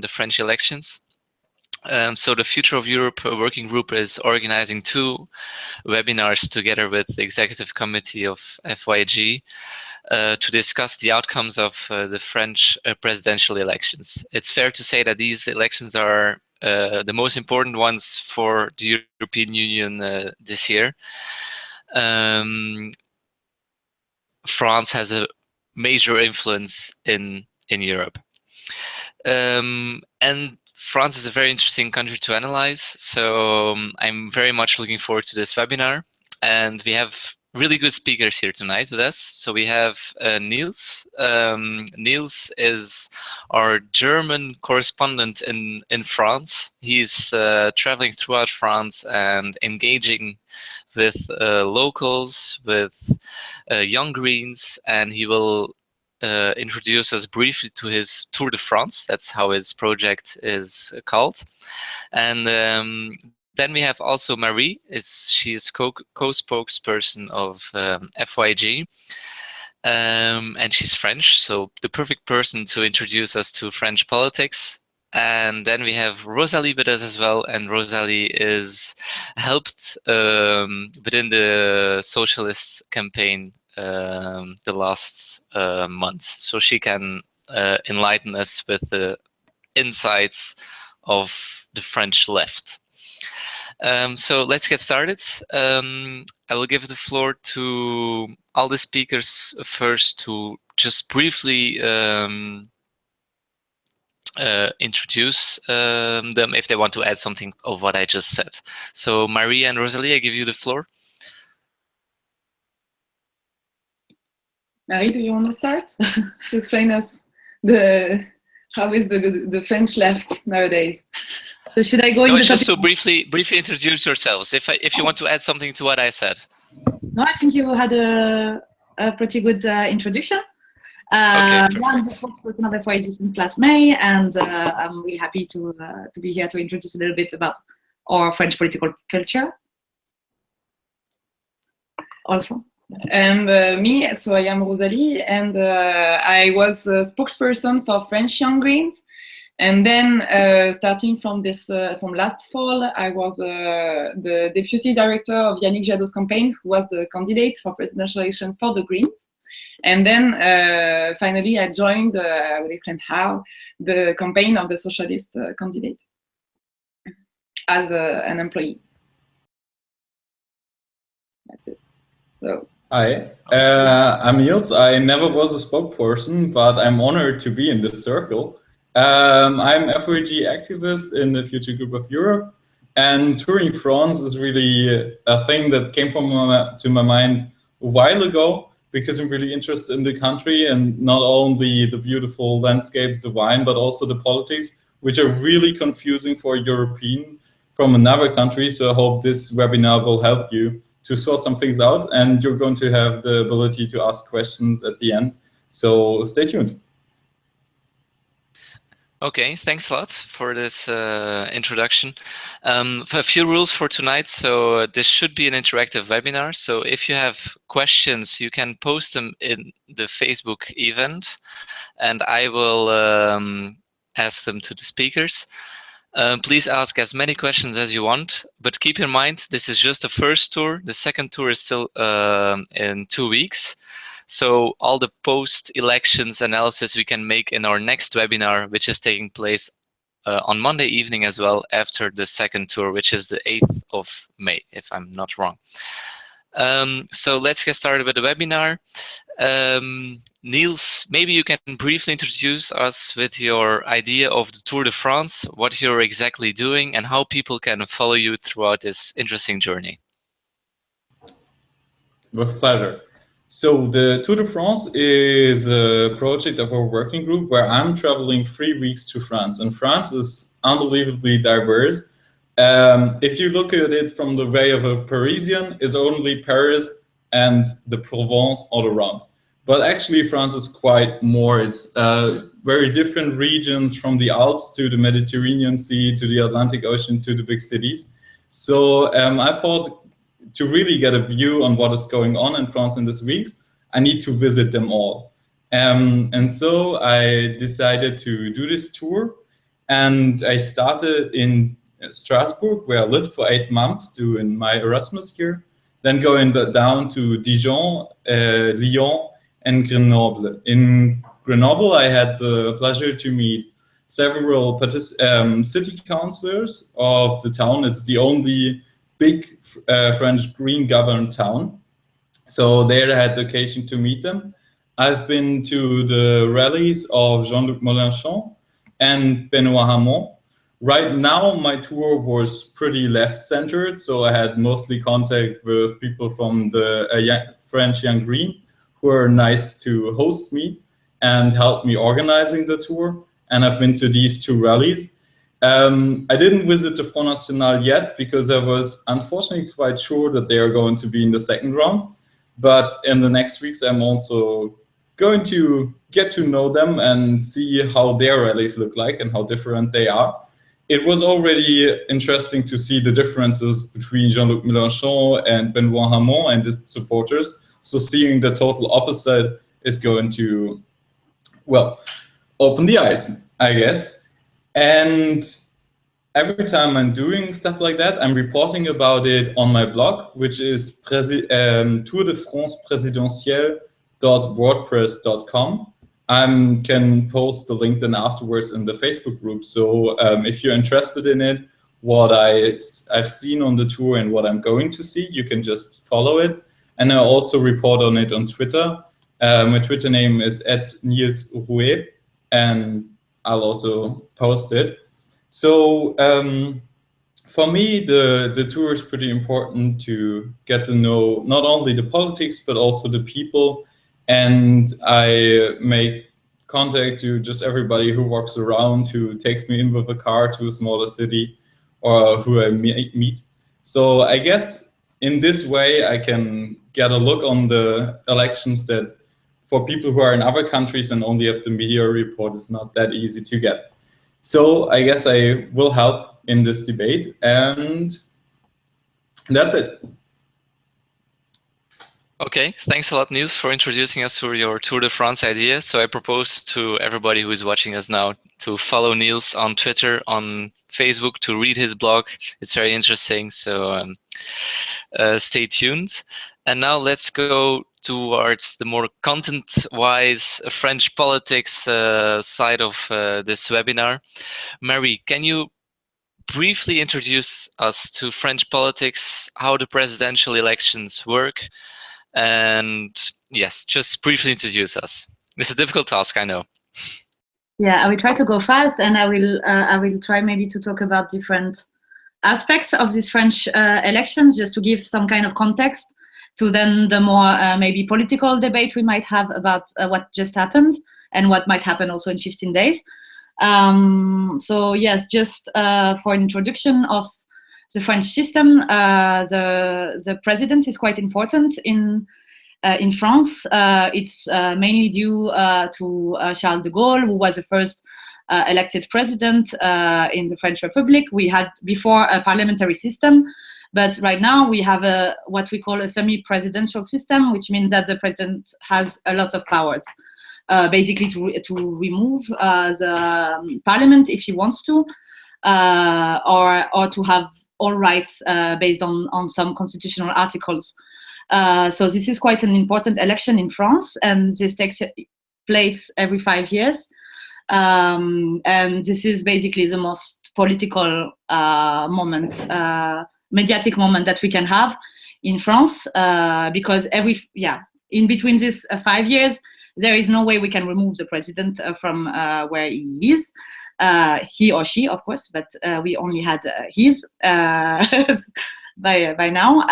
the French elections. So the Future of Europe working group is organizing 2 webinars together with the executive committee of FYEG to discuss the outcomes of the French presidential elections. It's fair to say that these elections are the most important ones for the European Union this year. France has a major influence in Europe. And France is a very interesting country to analyze, so I'm very much looking forward to this webinar. And we have really good speakers here tonight with us. So we have Niels. Niels is our German correspondent in France. He's traveling throughout France and engaging with locals, with young Greens, and he will introduce us briefly to his Tour de France. That's how his project is called. And then we have also Marie. She is co-spokesperson of FYEG. And she's French, so the perfect person to introduce us to French politics. And then we have Rosalie with us as well, and Rosalie is helped within the socialist campaign the last months, so she can enlighten us with the insights of the French left. So let's get started. I will give the floor to all the speakers first to just briefly introduce them if they want to add something of what I just said. So Marie and Rosalie, I give you the floor. Marie, do you want to start to explain us how is the French left nowadays? So should I go into just so briefly introduce yourselves if you want to add something to what I said. No, I think you had a pretty good introduction. Okay, I'm the spokesperson of FYEG since last May, and I'm really happy to be here to introduce a little bit about our French political culture. Also. And me, so I am Rosalie, and I was a spokesperson for French Young Greens. And then starting from from last fall, I was the deputy director of Yannick Jadot's campaign, who was the candidate for presidential election for the Greens. And then finally I joined, I will explain how, the campaign of the socialist candidate as an employee. That's it. So. Hi, I'm Niels. I never was a spokesperson, but I'm honored to be in this circle. I'm FYEG activist in the Future Group of Europe, and touring France is really a thing that came to my mind a while ago, because I'm really interested in the country, and not only the beautiful landscapes, the wine, but also the politics, which are really confusing for a European from another country. So I hope this webinar will help you to sort some things out, and you're going to have the ability to ask questions at the end. So stay tuned. Okay, thanks a lot for this introduction. A few rules for tonight. So this should be an interactive webinar. So if you have questions, you can post them in the Facebook event, and I will ask them to the speakers. Please ask as many questions as you want, but keep in mind, this is just the first tour. The second tour is still in 2 weeks. So all the post-elections analysis we can make in our next webinar, which is taking place on Monday evening as well, after the second tour, which is the 8th of May, if I'm not wrong. So let's get started with the webinar. Niels, maybe you can briefly introduce us with your idea of the Tour de France, what you're exactly doing, and how people can follow you throughout this interesting journey. With pleasure. So the Tour de France is a project of our working group where I'm traveling 3 weeks to France, and France is unbelievably diverse. If you look at it from the way of a Parisian, it's only Paris and the Provence all around. But actually France is quite more. It's very different regions, from the Alps to the Mediterranean Sea to the Atlantic Ocean to the big cities. So I thought, to really get a view on what is going on in France in these weeks, I need to visit them all. And so I decided to do this tour. And I started in Strasbourg, where I lived for 8 months doing my Erasmus year, then going down to Dijon, Lyon, and Grenoble. In Grenoble, I had the pleasure to meet several city councillors of the town. It's the only big French green governed town. So there I had the occasion to meet them. I've been to the rallies of Jean-Luc Mélenchon and Benoît Hamon. Right now, my tour was pretty left-centered, so I had mostly contact with people from the French Young Green, who are nice to host me and help me organizing the tour. And I've been to these 2 rallies. I didn't visit the Front National yet because I was unfortunately quite sure that they are going to be in the 2nd round. But in the next weeks, I'm also going to get to know them and see how their rallies look like and how different they are. It was already interesting to see the differences between Jean-Luc Mélenchon and Benoît Hamon and his supporters. So seeing the total opposite is going to, well, open the eyes, I guess. And every time I'm doing stuff like that, I'm reporting about it on my blog, which is tourdefrancepresidentielle.wordpress.com. I can post the link then afterwards in the Facebook group. So if you're interested in it, what I've seen on the tour and what I'm going to see, you can just follow it. And I also report on it on Twitter. My Twitter name is @NielsRouet, and I'll also post it. So for me, the tour is pretty important to get to know not only the politics, but also the people. And I make contact to just everybody who walks around, who takes me in with a car to a smaller city, or who I meet. So I guess in this way, I can get a look on the elections that for people who are in other countries and only have the media report is not that easy to get. So I guess I will help in this debate, and that's it. Okay, thanks a lot, Niels, for introducing us to your Tour de France idea. So I propose to everybody who is watching us now to follow Niels on Twitter, on Facebook, to read his blog. It's very interesting, so stay tuned. And now let's go towards the more content-wise French politics side of this webinar. Marie, can you briefly introduce us to French politics, how the presidential elections work? And yes, just briefly introduce us. It's a difficult task, I know. Yeah, I will try to go fast, and I will try maybe to talk about different aspects of these French elections, just to give some kind of context to then the more maybe political debate we might have about what just happened and what might happen also in 15 days. So yes, just for an introduction of the French system, the president is quite important in France. It's mainly due to Charles de Gaulle, who was the first elected president in the French Republic. We had before a parliamentary system, but right now we have what we call a semi-presidential system, which means that the president has a lot of powers. Basically to remove the parliament if he wants to, or to have all rights based on some constitutional articles. So this is quite an important election in France, and this takes place every 5 years. And this is basically the most political moment, mediatic moment that we can have in France, because in between these 5 years, there is no way we can remove the president from where he is. He or she, of course, but we only had his by now.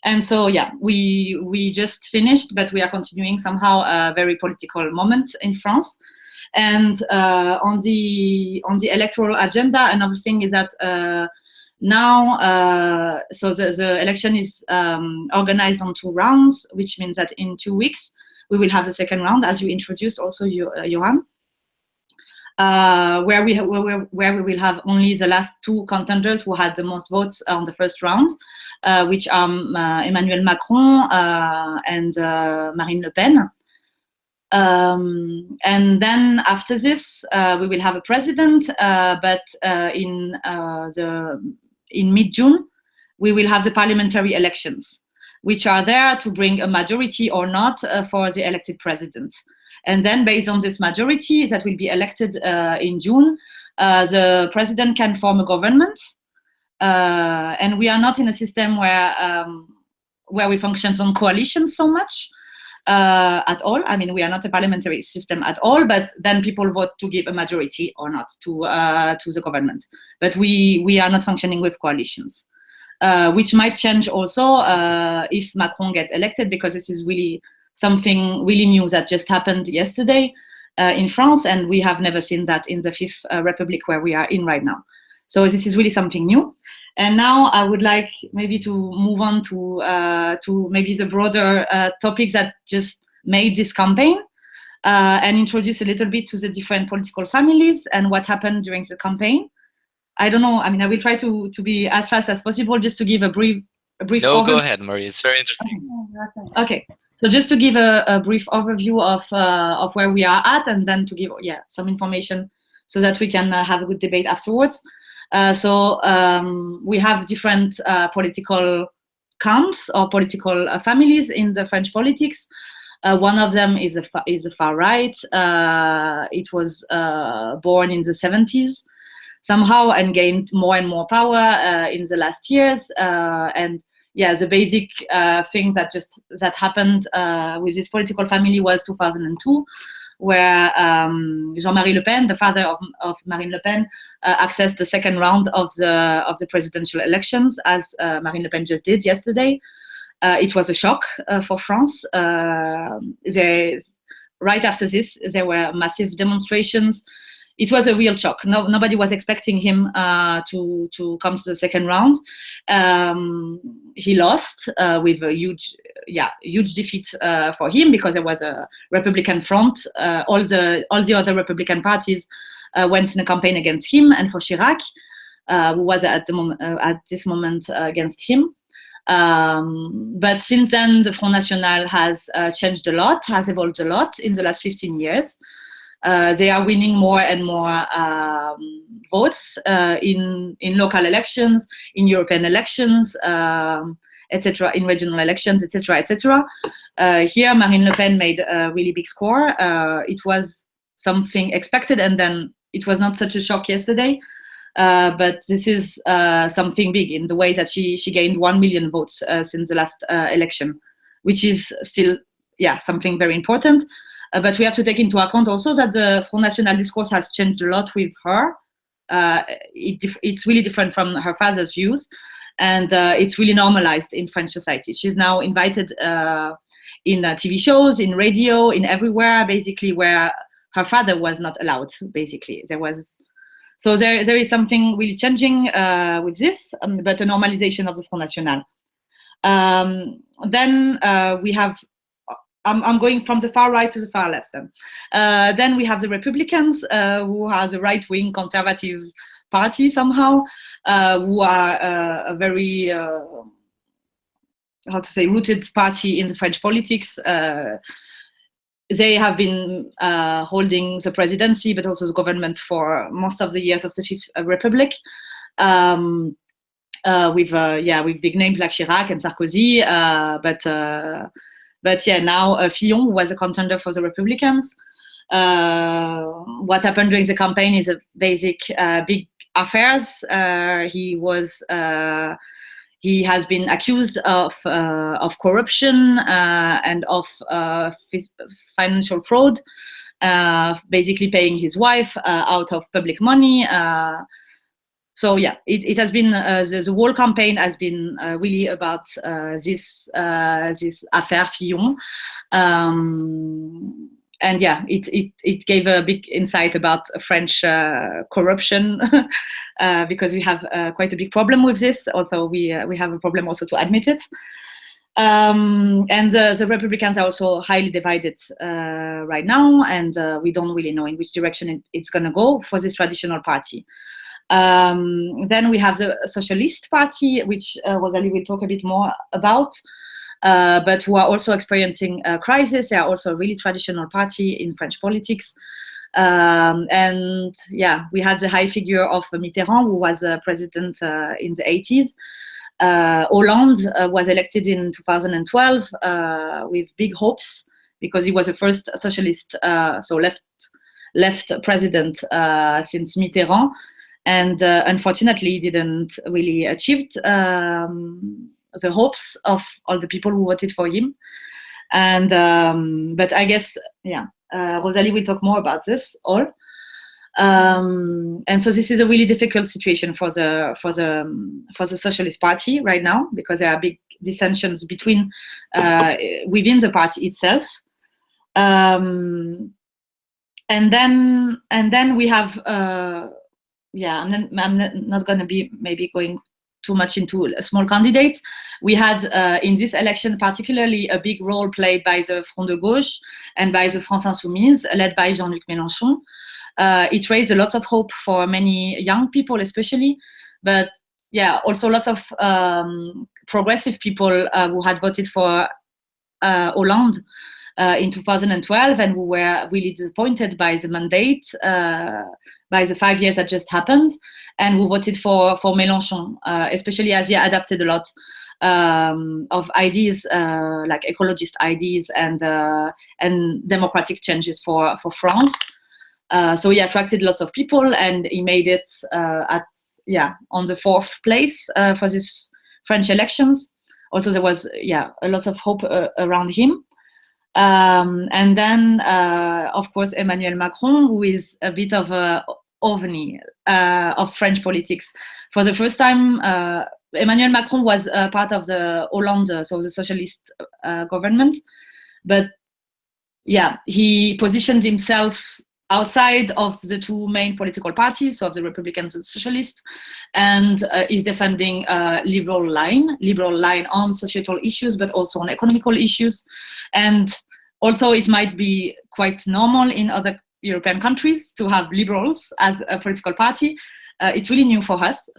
And so, yeah, we just finished, but we are continuing somehow a very political moment in France. And on the electoral agenda, another thing is that now, so the election is organized on 2 rounds, which means that in 2 weeks we will have the second round, as you introduced also, Johan. Where we will have only the last 2 contenders who had the most votes on the first round, which are Emmanuel Macron and Marine Le Pen. And then after this, we will have a president, but in mid-June, we will have the parliamentary elections, which are there to bring a majority or not for the elected president. And then based on this majority that will be elected in June, the president can form a government. And we are not in a system where we function on coalitions so much. At all. I mean, we are not a parliamentary system at all, but then people vote to give a majority or not to the government. But we are not functioning with coalitions, which might change also if Macron gets elected, because this is really something really new that just happened yesterday in France, and we have never seen that in the Fifth Republic where we are in right now. So this is really something new. And now I would like maybe to move on to maybe the broader topics that just made this campaign and introduce a little bit to the different political families and what happened during the campaign. I don't know. I mean, I will try to be as fast as possible, just to give a brief No, overview. go ahead, Marie. It's very interesting. Okay. So just to give a brief overview of where we are at, and then to give some information so that we can have a good debate afterwards. So we have different political camps or political families in the French politics. One of them is the far right. It was born in the 70s somehow and gained more and more power in the last years. And yeah, the basic thing that happened with this political family was 2002. Where Jean-Marie Le Pen, the father of Marine Le Pen, accessed the second round of the presidential elections, as Marine Le Pen just did yesterday. It was a shock for France. Right after this, there were massive demonstrations. It was a real shock. Nobody was expecting him to come to the second round. He lost with a huge defeat for him, because there was a Republican front. All the other Republican parties went in a campaign against him and for Chirac, who was at this moment against him. But since then, the Front National has changed a lot, has evolved a lot in the last 15 years. They are winning more and more votes in local elections, in European elections, etc., in regional elections, etc., etc. Here, Marine Le Pen made a really big score. It was something expected, and then it was not such a shock yesterday. But this is something big in the way that she gained 1 million votes since the last election, which is still something very important. But we have to take into account also that the Front National discourse has changed a lot with her. It's really different from her father's views, and it's really normalized in French society. She's now invited in TV shows, in radio, in everywhere, basically, where her father was not allowed, basically. There is something really changing with this, but a normalization of the Front National. Then we have, I'm going from the far right to the far left. Then we have the Republicans, who are the right-wing conservative party somehow, who are a very, rooted party in the French politics. They have been holding the presidency, but also the government for most of the years of the Fifth Republic, with big names like Chirac and Sarkozy, but now Fillon, who was a contender for the Republicans. What happened during the campaign is a basic big affairs. He has been accused of corruption and of financial fraud, basically paying his wife out of public money. So yeah, it has been the whole campaign has been really about this affaire Fillon, and yeah, it gave a big insight about French corruption, because we have quite a big problem with this, although we have a problem also to admit it. And the Republicans are also highly divided right now, and we don't really know in which direction it's going to go for this traditional party. Then we have the Socialist Party, which Rosalie will talk a bit more about. but who are also experiencing a crisis. They are also a really traditional party in French politics. And yeah, we had the high figure of Mitterrand, who was president in the 80s. Hollande was elected in 2012 with big hopes, because he was the first socialist, so left president since Mitterrand, and unfortunately didn't really achieve the hopes of all the people who voted for him. And but I guess, yeah, Rosalie will talk more about this all. And so this is a really difficult situation for the Socialist Party right now, because there are big dissensions between within the party itself. And then we have yeah, I'm not going to be maybe going too much into small candidates. We had in this election particularly a big role played by the Front de Gauche and by the France Insoumise, led by Jean-Luc Mélenchon. It raised a lot of hope for many young people, especially, but yeah, also lots of progressive people who had voted for Hollande in 2012 and who were really disappointed by the mandate, by the 5 years that just happened, and who voted for Mélenchon, especially as he adapted a lot of ideas, like ecologist ideas and democratic changes for France. So he attracted lots of people, and he made it on the 4th place for these French elections. Also, there was a lot of hope around him. And then, of course, Emmanuel Macron, who is a bit of a ovni of French politics. For the first time, Emmanuel Macron was part of the Hollande, so the socialist government. But yeah, he positioned himself outside of the two main political parties, so of the Republicans and Socialists, and is defending a liberal line on societal issues, but also on economical issues. And although it might be quite normal in other European countries to have liberals as a political party, it's really new for us.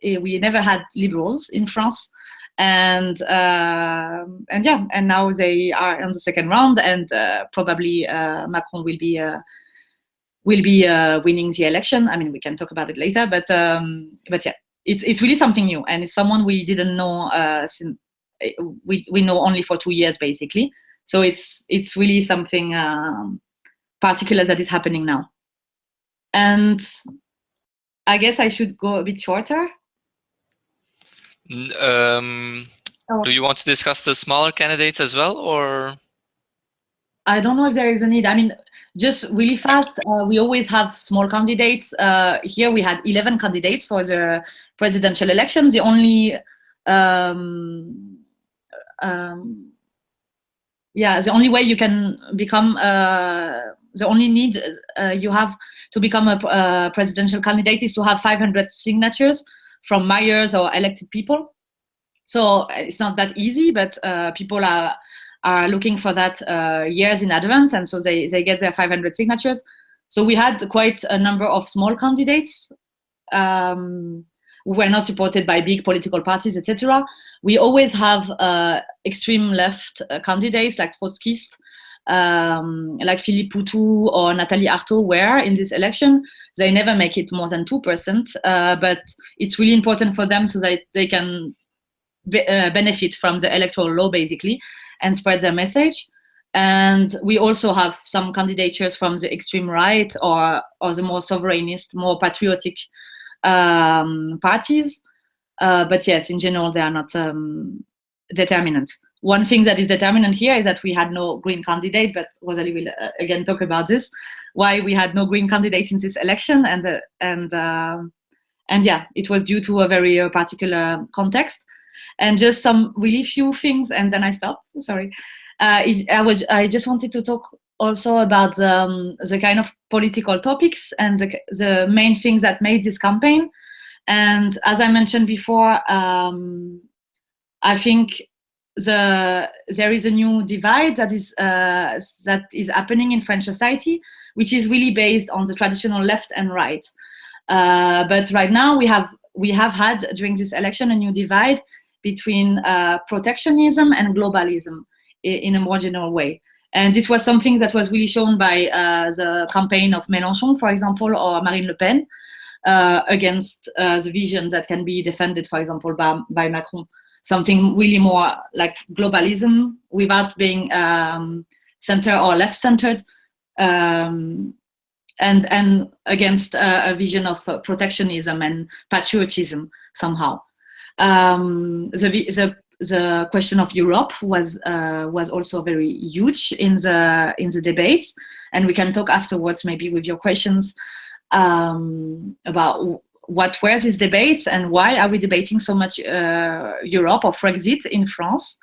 We never had liberals in France, and now they are on the second round, and probably Macron will be winning the election. I mean, we can talk about it later, but yeah, it's really something new, and it's someone we didn't know since we know only for 2 years basically. So it's really something particular that is happening now. And I guess I should go a bit shorter. Do you want to discuss the smaller candidates as well, or? I don't know if there is a need. I mean, just really fast, we always have small candidates. Here we had 11 candidates for the presidential elections. The only the only way you can become, the only need you have to become a presidential candidate is to have 500 signatures from mayors or elected people. So it's not that easy, but people are looking for that years in advance, and so they get their 500 signatures. So we had quite a number of small candidates who were not supported by big political parties, etc. We always have extreme left candidates like Trotskyists, like Philippe Poutou or Nathalie Arthaud were in this election. They never make it more than 2%, but it's really important for them so that they can benefit from the electoral law, basically, and spread their message. And we also have some candidatures from the extreme right or the more sovereignist, more patriotic parties. But yes, in general, they are not determinant. One thing that is determinant here is that we had no green candidate, but Rosalie will again talk about this, why we had no green candidate in this election. And yeah, it was due to a very particular context. And just some really few things, and then I stop. Sorry. I just wanted to talk also about the kind of political topics and the main things that made this campaign. And as I mentioned before, I think there is a new divide that is happening in French society, which is really based on the traditional left and right. But right now we have had during this election a new divide between protectionism and globalism in a more general way. And this was something that was really shown by the campaign of Mélenchon, for example, or Marine Le Pen, against the vision that can be defended, for example, by Macron. Something really more like globalism without being center or left-centered, and against a vision of protectionism and patriotism somehow. The question of Europe was also very huge in the debates, and we can talk afterwards maybe with your questions about what were these debates and why are we debating so much Europe or Frexit in France.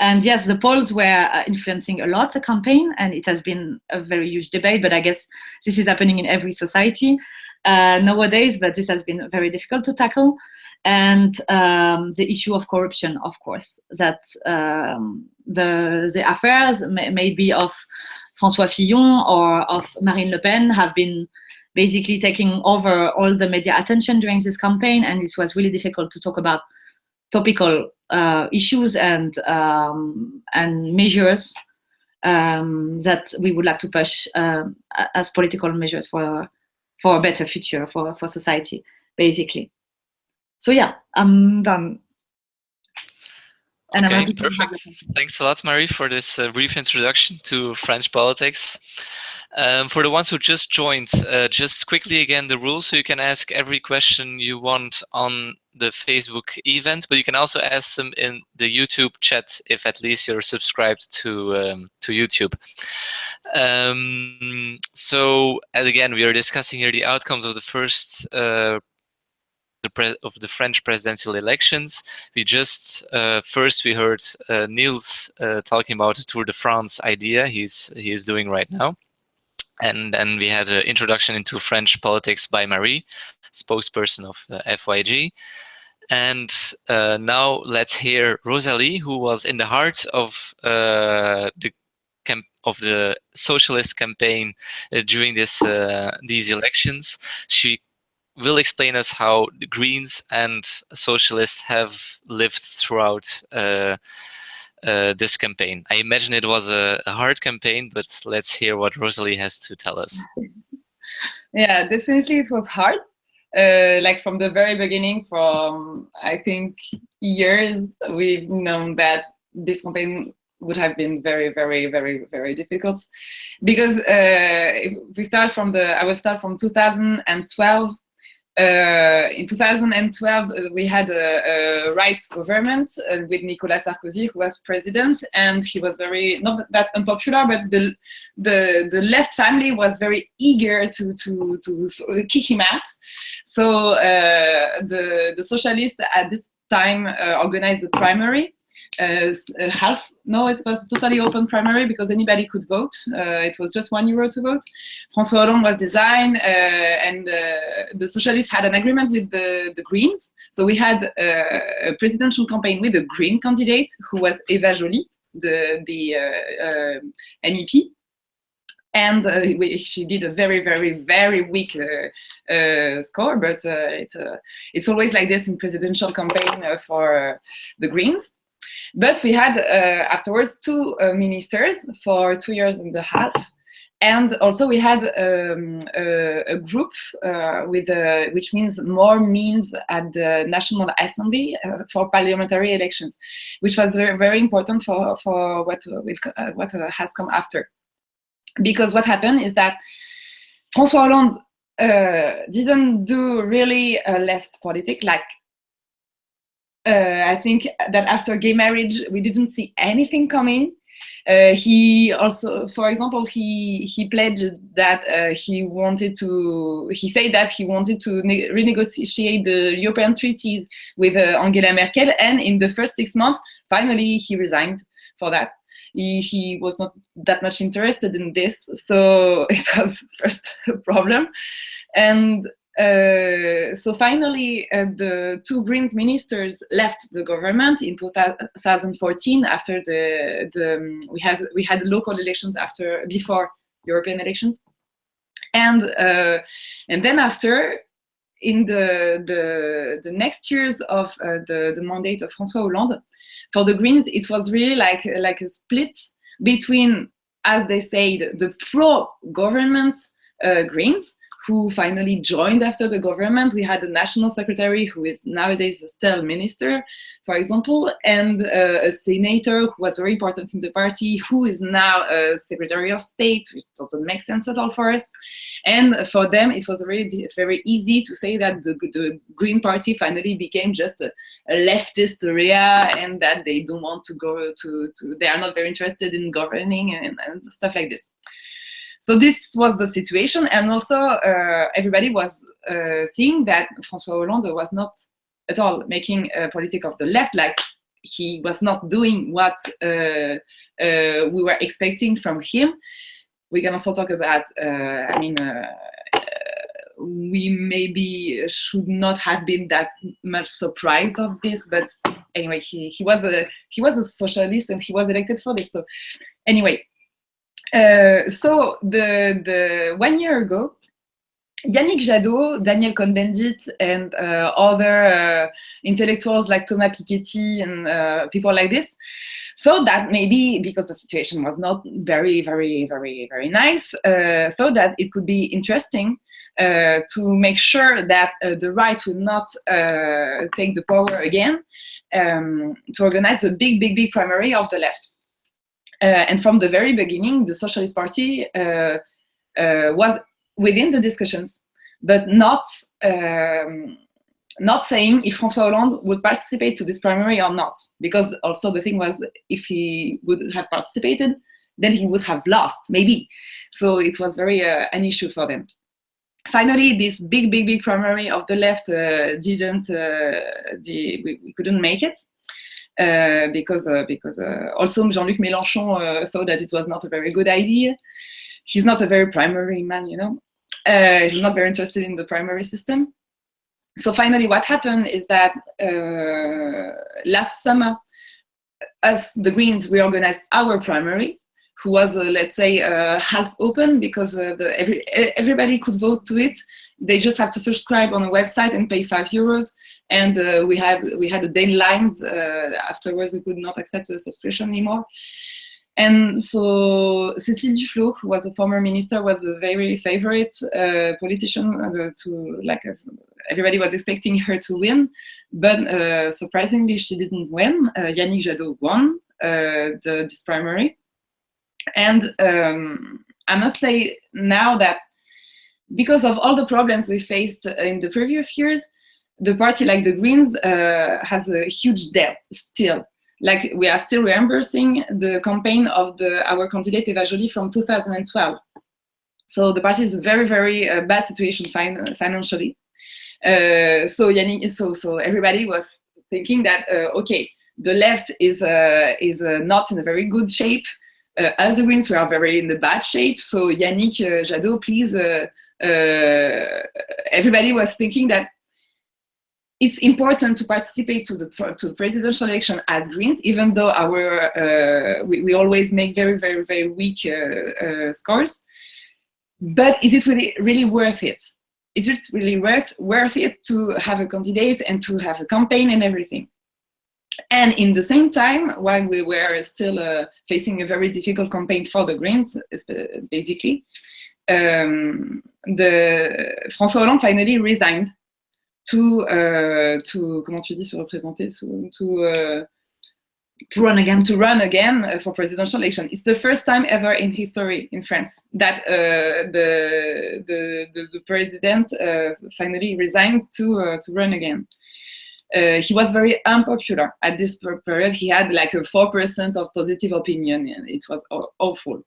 And yes, the polls were influencing a lot the campaign, and it has been a very huge debate, but I guess this is happening in every society nowadays, but this has been very difficult to tackle. And the issue of corruption, of course, that the affairs maybe of François Fillon or of Marine Le Pen have been basically taking over all the media attention during this campaign, and it was really difficult to talk about topical issues and measures that we would like to push as political measures for a better future for society, basically. So yeah, I'm done. And Okay, I'm happy perfect. Thanks a lot, Marie, for this brief introduction to French politics. For the ones who just joined, just quickly again the rules, so you can ask every question you want on the Facebook event, but you can also ask them in the YouTube chat if at least you're subscribed to YouTube. So, as again, we are discussing here the outcomes of the first of the French presidential elections. We just first we heard Niels talking about the Tour de France idea he is doing right now, and then we had an introduction into French politics by Marie, spokesperson of FYEG. And now let's hear Rosalie, who was in the heart of the socialist campaign during these elections. She will explain us how the Greens and socialists have lived throughout this campaign. I imagine it was a hard campaign, but let's hear what Rosalie has to tell us. Yeah, definitely it was hard. Like from the very beginning, from I think years, we've known that this campaign would have been very, very, very, very difficult, because if we start from I will start from 2012. In 2012, we had a right government with Nicolas Sarkozy, who was president, and he was very, not that unpopular, but the left family was very eager to kick him out. So the socialists at this time organized a primary. It was totally open primary because anybody could vote. It was just €1 to vote. François Hollande was designed, and the socialists had an agreement with the Greens. So we had a presidential campaign with a Green candidate who was Eva Joly, the MEP. And she did a very, very, very weak score, but it's always like this in presidential campaign for the Greens. But we had afterwards two ministers for 2.5 years, and also we had a group which means more means at the National Assembly for parliamentary elections, which was very, very important for what has come after. Because what happened is that François Hollande didn't do really left politics. Like I think that after gay marriage, we didn't see anything coming. He also, for example, he pledged that he said that he wanted to renegotiate the European treaties with Angela Merkel, and in the first 6 months, finally he resigned for that. He was not that much interested in this, so it was first a problem. And so finally, the two Greens ministers left the government in 2014 after we had local elections before European elections, and then after in the next years of the mandate of François Hollande, for the Greens, it was really like a split between, as they said, the pro-government Greens, who finally joined after the government. We had a national secretary who is nowadays still minister, for example, and a senator who was very important in the party, who is now a secretary of state, which doesn't make sense at all for us. And for them, it was really very easy to say that the Green Party finally became just a leftist area, and that they don't want to go to they are not very interested in governing and stuff like this. So this was the situation, and also everybody was seeing that François Hollande was not at all making a politic of the left, like he was not doing what we were expecting from him. We can also talk about, we maybe should not have been that much surprised of this, but anyway, he was a socialist and he was elected for this. So anyway. So the 1 year ago, Yannick Jadot, Daniel Cohn-Bendit, and other intellectuals like Thomas Piketty and people like this thought that maybe, because the situation was not very nice, thought that it could be interesting to make sure that the right will not take the power again, to organize a big primary of the left. And from the very beginning, the Socialist Party was within the discussions, but not saying if François Hollande would participate to this primary or not. Because also the thing was, if he would have participated, then he would have lost, maybe. So it was very an issue for them. Finally, this big primary of the left we couldn't make it. Because also Jean-Luc Mélenchon thought that it was not a very good idea. He's not a very primary man, you know. He's not very interested in the primary system. So finally what happened is that last summer, us, the Greens, we organized our primary, who was, let's say, half open, because everybody could vote to it. They just have to subscribe on a website and pay €5. And we had the deadlines. Afterwards, we could not accept the subscription anymore. And so Cécile Duflot, who was a former minister, was a very favorite politician. Everybody was expecting her to win, but surprisingly, she didn't win. Yannick Jadot won this primary. And I must say now that because of all the problems we faced in the previous years, the party like the Greens has a huge debt still. Like, we are still reimbursing the campaign of our candidate Eva Joly from 2012. So the party is in a very bad situation financially. So everybody was thinking that okay, the left is not in a very good shape. As the Greens, we are very in the bad shape. So Yannick Jadot, please. Everybody was thinking that it's important to participate to the presidential election as Greens, even though we always make very weak scores. But is it really worth it? Is it really worth it to have a candidate and to have a campaign and everything? And in the same time, while we were still facing a very difficult campaign for the Greens, basically, François Hollande finally resigned to comment tu dis se représenter, to run again for presidential election. It's the first time ever in history in France that the president finally resigns to run again. He was very unpopular at this period. He had like a 4% of positive opinion, and it was awful.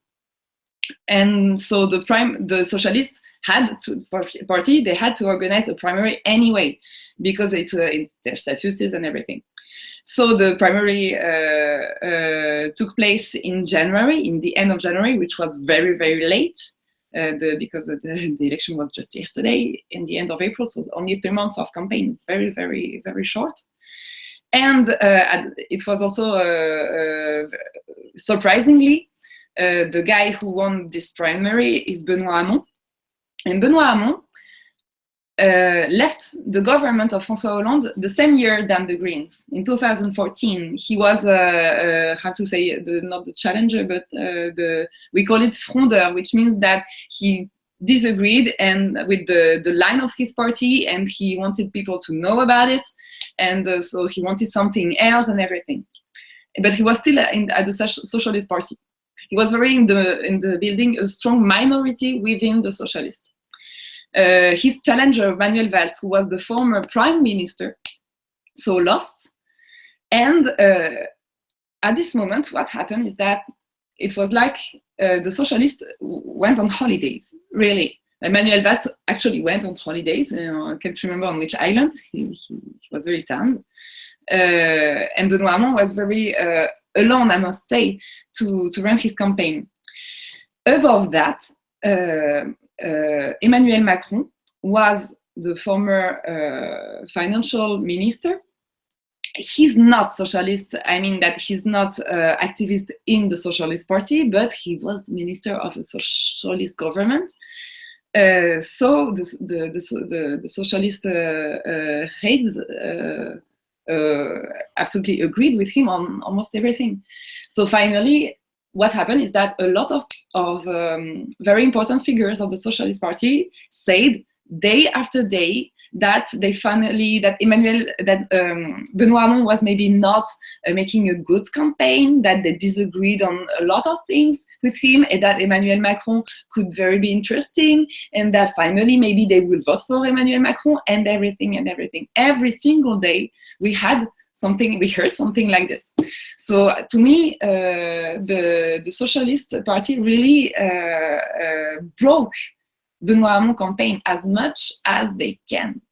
And so the socialists they had to organize a primary anyway, because it's their statutes and everything. So the primary took place in January, in the end of January, which was very late, because the election was just yesterday, in the end of April, so only 3 months of campaign. It's very short. And it was also, surprisingly, the guy who won this primary is Benoît Hamon. And Benoît Hamon left the government of François Hollande the same year than the Greens. In 2014, he was, how to say, not the challenger, but we call it frondeur, which means that he disagreed and with the line of his party, and he wanted people to know about it, and so he wanted something else and everything. But he was still at the Socialist Party. He was very in the building a strong minority within the Socialists. His challenger, Manuel Valls, who was the former prime minister, so lost. And at this moment, what happened is that it was like the socialists went on holidays, really. Manuel Valls actually went on holidays. I can't remember on which island. He was very tanned. And Benoît Hamon was very alone, I must say, to run his campaign. Above that, Emmanuel Macron was the former financial minister. He's not socialist. I mean that he's not activist in the Socialist Party, but he was minister of a socialist government. So the socialist heads absolutely agreed with him on almost everything. So finally, what happened is that a lot of very important figures of the Socialist Party said day after day that Benoît Hamon was maybe not making a good campaign, that they disagreed on a lot of things with him, and that Emmanuel Macron could very be interesting, and that finally maybe they will vote for Emmanuel Macron, and everything. Every single day we heard something like this. So to me, the Socialist Party really broke Benoît Hamon campaign as much as they can,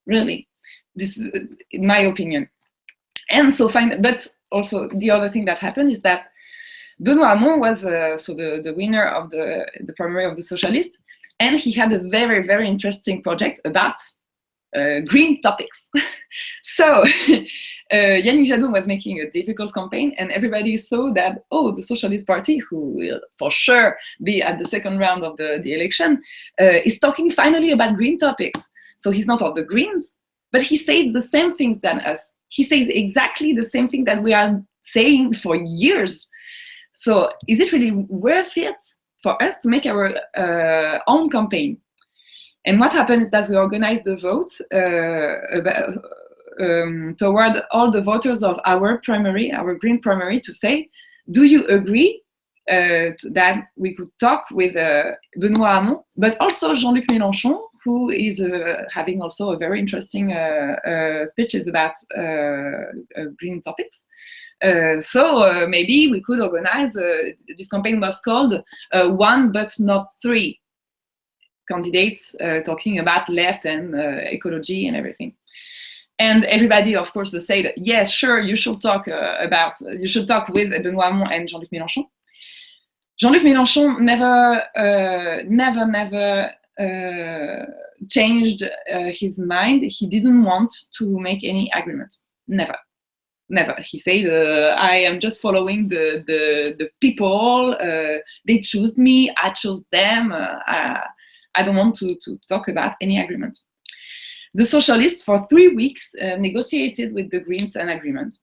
really. This is in my opinion. And so but also the other thing that happened is that Benoît Hamon was the winner of the primary of the Socialists, and he had a very, very interesting project about green topics. So Yannick Jadot was making a difficult campaign, and everybody saw that, oh, the Socialist Party, who will for sure be at the second round of the election, is talking finally about green topics. So he's not of the Greens, but he says the same things than us. He says exactly the same thing that we are saying for years. So is it really worth it for us to make our own campaign? And what happened is that we organized a vote toward all the voters of our primary, our green primary, to say, do you agree that we could talk with Benoît Hamon, but also Jean-Luc Mélenchon, who is having also a very interesting speeches about green topics. So maybe we could organize, this campaign was called One But Not Three. Candidates talking about left and ecology and everything. And everybody, of course, said, yes, sure, you should talk with Benoît Hamon and Jean-Luc Mélenchon. Jean-Luc Mélenchon never changed his mind. He didn't want to make any agreement. Never. He said, I am just following the people. They choose me, I choose them. I don't want to talk about any agreement. The Socialists, for 3 weeks, negotiated with the Greens an agreement.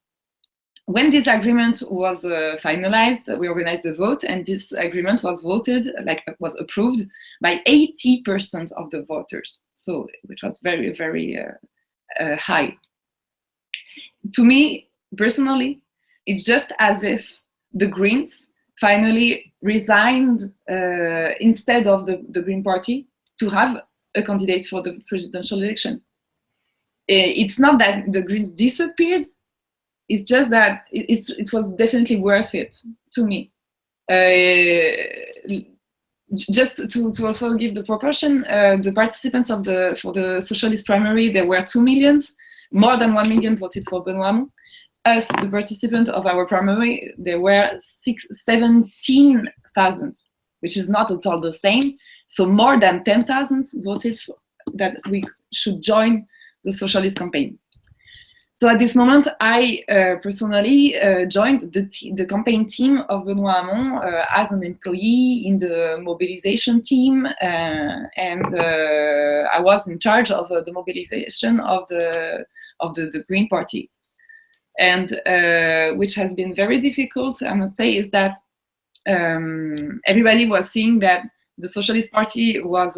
When this agreement was finalized, we organized a vote, and this agreement was was approved by 80% of the voters, so which was very, very high. To me, personally, it's just as if the Greens finally resigned instead of the Green Party to have a candidate for the presidential election. It's not that the Greens disappeared, it's just that it was definitely worth it to me. Just to also give the proportion, the participants for the Socialist primary, there were 2 million, more than 1 million voted for Benoît Hamon. Us, the participants of our primary, there were 17,000, which is not at all the same. So more than 10,000 voted that we should join the Socialist campaign. So at this moment, I personally joined the campaign team of Benoît Hamon as an employee in the mobilization team, and I was in charge of the mobilization of the Green Party. And which has been very difficult, I must say, is that everybody was seeing that the Socialist Party was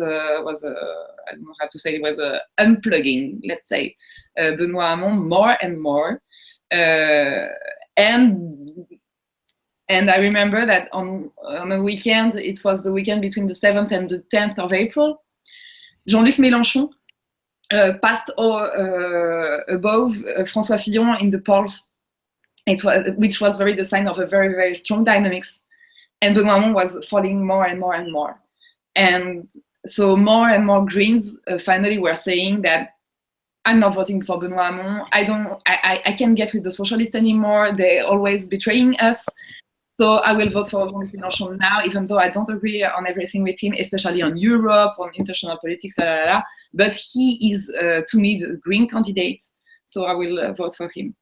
I don't know how to say, it was unplugging, let's say, Benoît Hamon more and more. And I remember that on a weekend, it was the weekend between the 7th and the 10th of April, Jean-Luc Mélenchon passed above François Fillon in the polls, which was very the sign of a very, very strong dynamics. And Benoît Hamon was falling more and more and more. And so more and more Greens finally were saying that I'm not voting for Benoît Hamon. I can't get with the socialists anymore. They're always betraying us. So I will vote for Jean-Luc Mélenchon now, even though I don't agree on everything with him, especially on Europe, on international politics, but he is, to me, the Green candidate. So I will vote for him.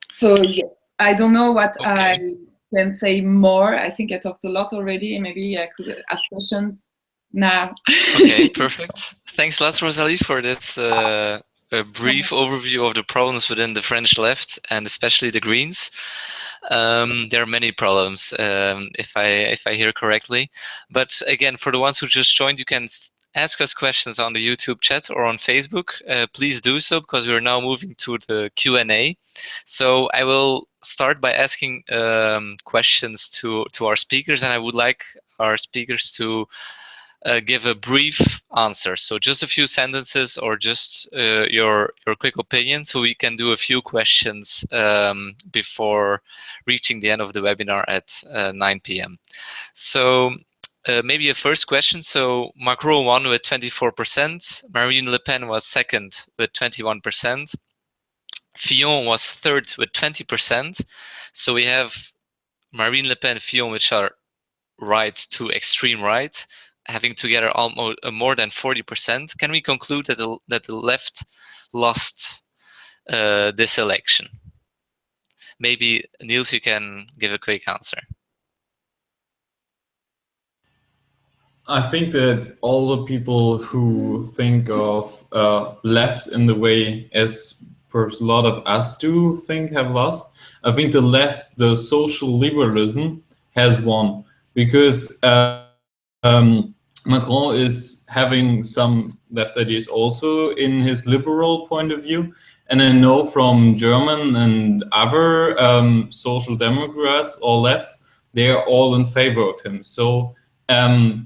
So yes, I don't know what I can say more. I think I talked a lot already. Maybe I could ask questions now. Okay, perfect. Thanks a lot, Rosalie, for this brief overview of the problems within the French left and especially the Greens. There are many problems, if I hear correctly. But again, for the ones who just joined, you can ask us questions on the YouTube chat or on Facebook. Please do so, because we're now moving to the Q&A. So I will start by asking questions to our speakers, and I would like our speakers to give a brief answer. So just a few sentences or just your quick opinion, so we can do a few questions before reaching the end of the webinar at 9 p.m. So maybe a first question. So Macron won with 24%, Marine Le Pen was second with 21%, Fillon was third with 20%. So we have Marine Le Pen, Fillon, which are right to extreme right, having together almost more than 40%. Can we conclude that the left lost this election? Maybe Niels, you can give a quick answer. I think that all the people who think of left in the way as perhaps a lot of us do think have lost. I think the left, the social liberalism, has won, because Macron is having some left ideas also in his liberal point of view. And I know from German and other social democrats or lefts, they are all in favor of him. So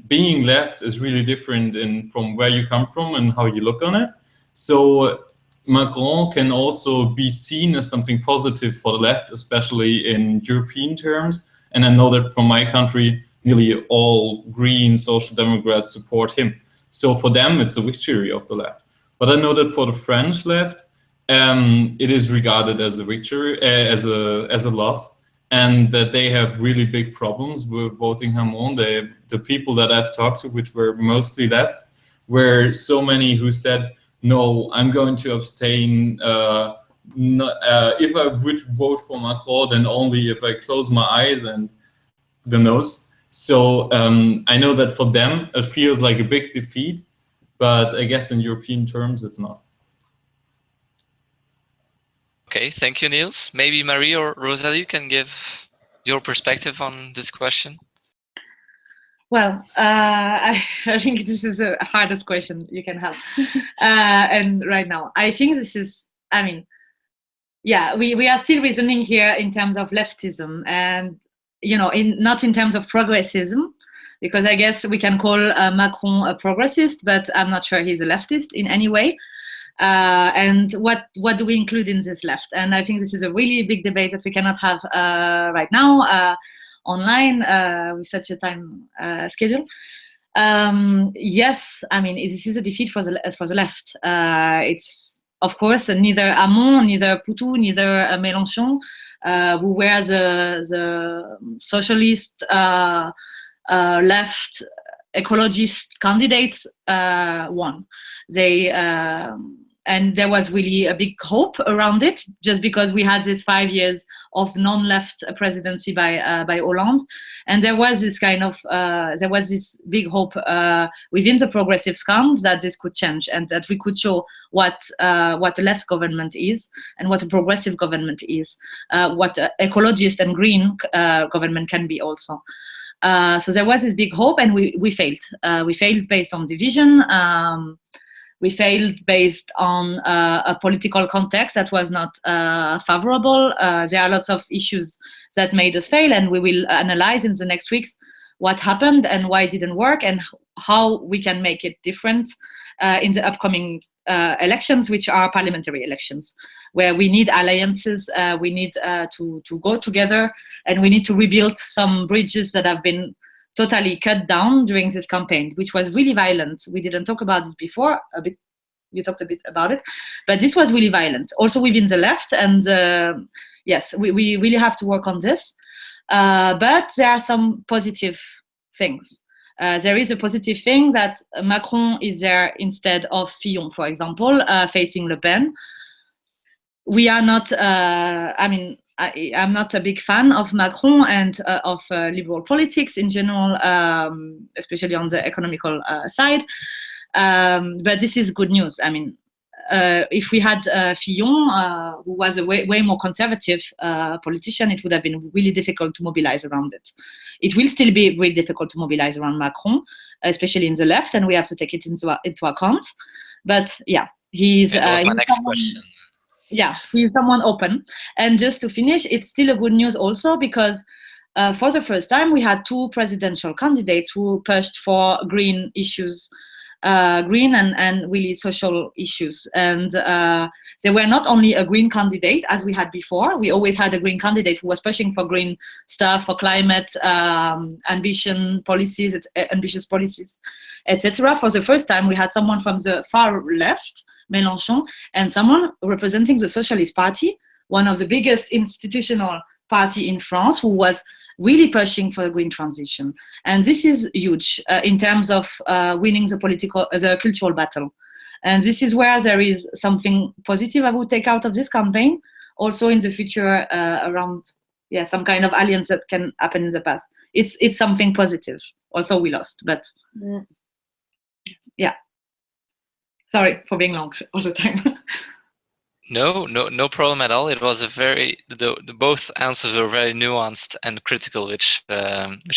being left is really different from where you come from and how you look on it. So Macron can also be seen as something positive for the left, especially in European terms. And I know that from my country, nearly all Green Social Democrats support him. So for them, it's a victory of the left. But I know that for the French left, it is regarded as a victory, as a loss, and that they have really big problems with voting Hamon. The people that I've talked to, which were mostly left, were so many who said, no, I'm going to abstain. If I would vote for Macron, then only if I close my eyes and the nose. So I know that for them, it feels like a big defeat, but I guess in European terms, it's not. Okay, thank you, Niels. Maybe Marie or Rosalie can give your perspective on this question. Well, I think this is the hardest question you can have. And right now, I think this is, I mean, yeah, we are still reasoning here in terms of leftism and, you know, not in terms of progressism, because I guess we can call Macron a progressist, but I'm not sure he's a leftist in any way. And what do we include in this left? And I think this is a really big debate that we cannot have right now online with such a time schedule. Yes, I mean, this is a defeat for the left. It's, of course, neither Hamon, neither Poutou, neither Mélenchon, who were the socialist left ecologist candidates, won. They and there was really a big hope around it, just because we had this 5 years of non-left presidency by Hollande, and there was this kind of big hope within the progressive camp that this could change, and that we could show what a left government is and what a progressive government is, what ecologist and green government can be also. So there was this big hope, and we failed. We failed based on division. We failed based on a political context that was not favorable. There are lots of issues that made us fail, and we will analyze in the next weeks what happened and why it didn't work, and how we can make it different in the upcoming elections, which are parliamentary elections, where we need alliances, we need to go together, and we need to rebuild some bridges that have been totally cut down during this campaign, which was really violent. We didn't talk about it before, a bit. You talked a bit about it, but this was really violent, also within the left, and yes, we really have to work on this. But there are some positive things. There is a positive thing that Macron is there instead of Fillon, for example, facing Le Pen. We are not, I'm not a big fan of Macron and of liberal politics in general, especially on the economical side. But this is good news. I mean, if we had Fillon, who was a way more conservative politician, it would have been really difficult to mobilize around it. It will still be very difficult to mobilize around Macron, especially in the left, and we have to take it into account. But yeah, he's... That was my next question. Yeah, he's someone open. And just to finish, it's still a good news also because for the first time, we had two presidential candidates who pushed for green issues, green and really social issues. And they were not only a green candidate as we had before. We always had a green candidate who was pushing for green stuff, for climate, ambitious policies, etc. For the first time, we had someone from the far left, Mélenchon, and someone representing the Socialist Party, one of the biggest institutional party in France, who was really pushing for a green transition. And this is huge in terms of winning the cultural battle. And this is where there is something positive I would take out of this campaign, also in the future around some kind of alliance that can happen in the past. It's something positive, although we lost, but yeah. Sorry for being long all the time. No problem at all. It was a very both answers were very nuanced and critical, which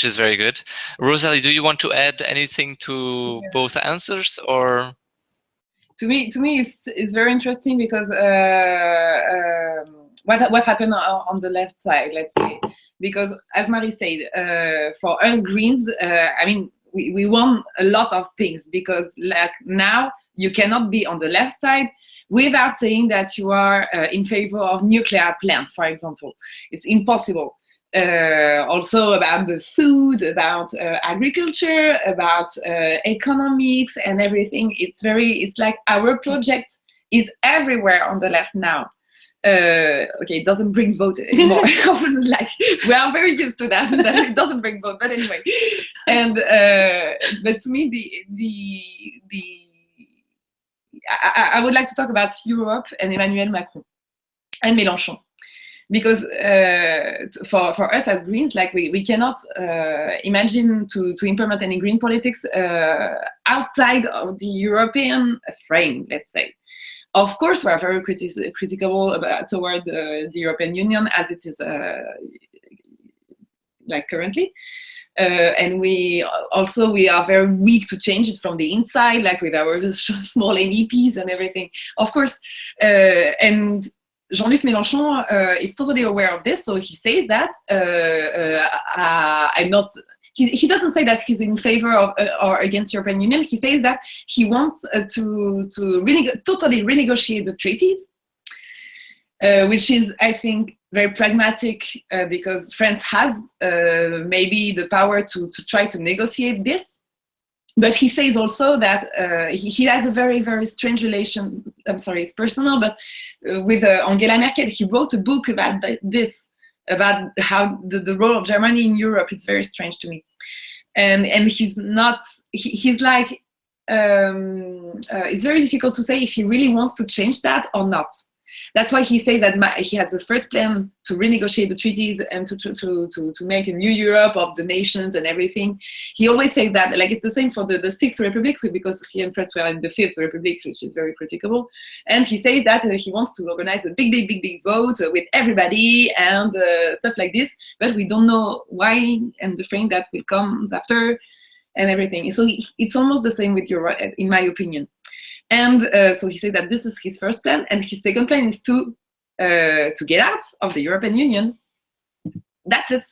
is very good. Rosalie, do you want to add anything to both answers, or? To me, it's very interesting because what happened on the left side, let's say, because as Marie said, for us Greens, I mean, we won a lot of things because like now you cannot be on the left side without saying that you are in favor of nuclear plant, for example. It's impossible. Also about the food, about agriculture, about economics and everything. It's like our project is everywhere on the left now. Okay, it doesn't bring vote anymore. Like we are very used to that it doesn't bring vote, but anyway. And but to me, I would like to talk about Europe and Emmanuel Macron and Mélenchon, because for us as Greens, like we cannot imagine to implement any green politics outside of the European frame, let's say. Of course, we are very critical toward the European Union as it is like currently. And we are very weak to change it from the inside, like with our small MEPs and everything. Of course, and Jean-Luc Mélenchon is totally aware of this, so he says that I'm not. He doesn't say that he's in favor of or against European Union. He says that he wants to totally renegotiate the treaties, which is, I think, very pragmatic because France has maybe the power to try to negotiate this. But he says also that he has a very, very strange relation, I'm sorry, it's personal, but with Angela Merkel. He wrote a book about this, about how the role of Germany in Europe is very strange to me. And he's not, he's like, it's very difficult to say if he really wants to change that or not. That's why he says that he has the first plan to renegotiate the treaties and to make a new Europe of the nations and everything. He always says that, like, it's the same for the Sixth Republic, because he and France were in the Fifth Republic, which is very criticable. And he says that he wants to organize a big vote with everybody and stuff like this, but we don't know why and the frame that will come after and everything. So it's almost the same with Europe, in my opinion. And so he said that this is his first plan, and his second plan is to get out of the European Union. That's it.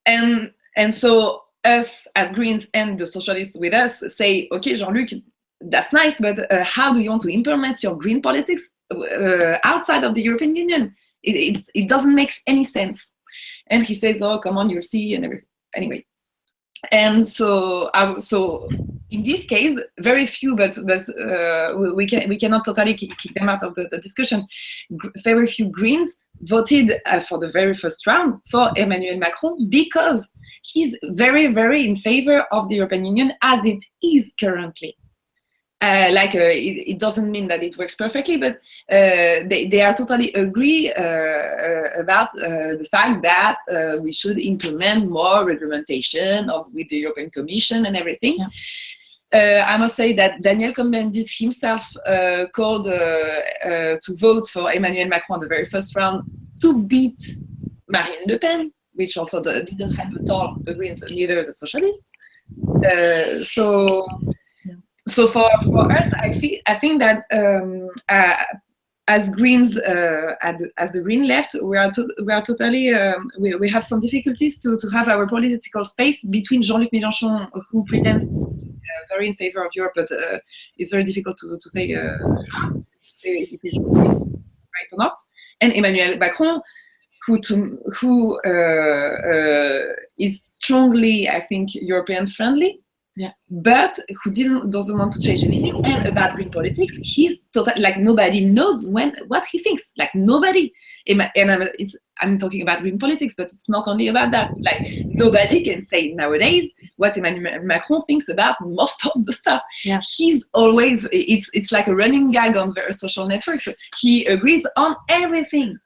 And so us as Greens and the socialists with us say, okay, Jean-Luc, that's nice, but how do you want to implement your green politics outside of the European Union? It doesn't make any sense. And he says, oh, come on, you'll see, and everything. Anyway. And so in this case, very few, but we cannot totally kick them out of the discussion. Very few Greens voted for the very first round for Emmanuel Macron because he's very, very in favor of the European Union as it is currently. It doesn't mean that it works perfectly, but they are totally agree about the fact that we should implement more reglementation with the European Commission and everything. Yeah. I must say that Daniel Cohn-Bendit himself called to vote for Emmanuel Macron the very first round to beat Marine Le Pen, which also didn't help at all the Greens, neither the Socialists. So for us, I think that as Greens, as the Green left, we are totally we have some difficulties to have our political space between Jean-Luc Mélenchon, who pretends to be very in favor of Europe, but it's very difficult to say if it is right or not, and Emmanuel Macron, who is strongly, I think, European friendly. Yeah, but who doesn't want to change anything. And about green politics, he's totally like nobody knows what he thinks. Like nobody. And I'm talking about green politics, but it's not only about that. Like nobody can say nowadays what Emmanuel Macron thinks about most of the stuff. Yeah, he's always it's like a running gag on various social networks. So he agrees on everything.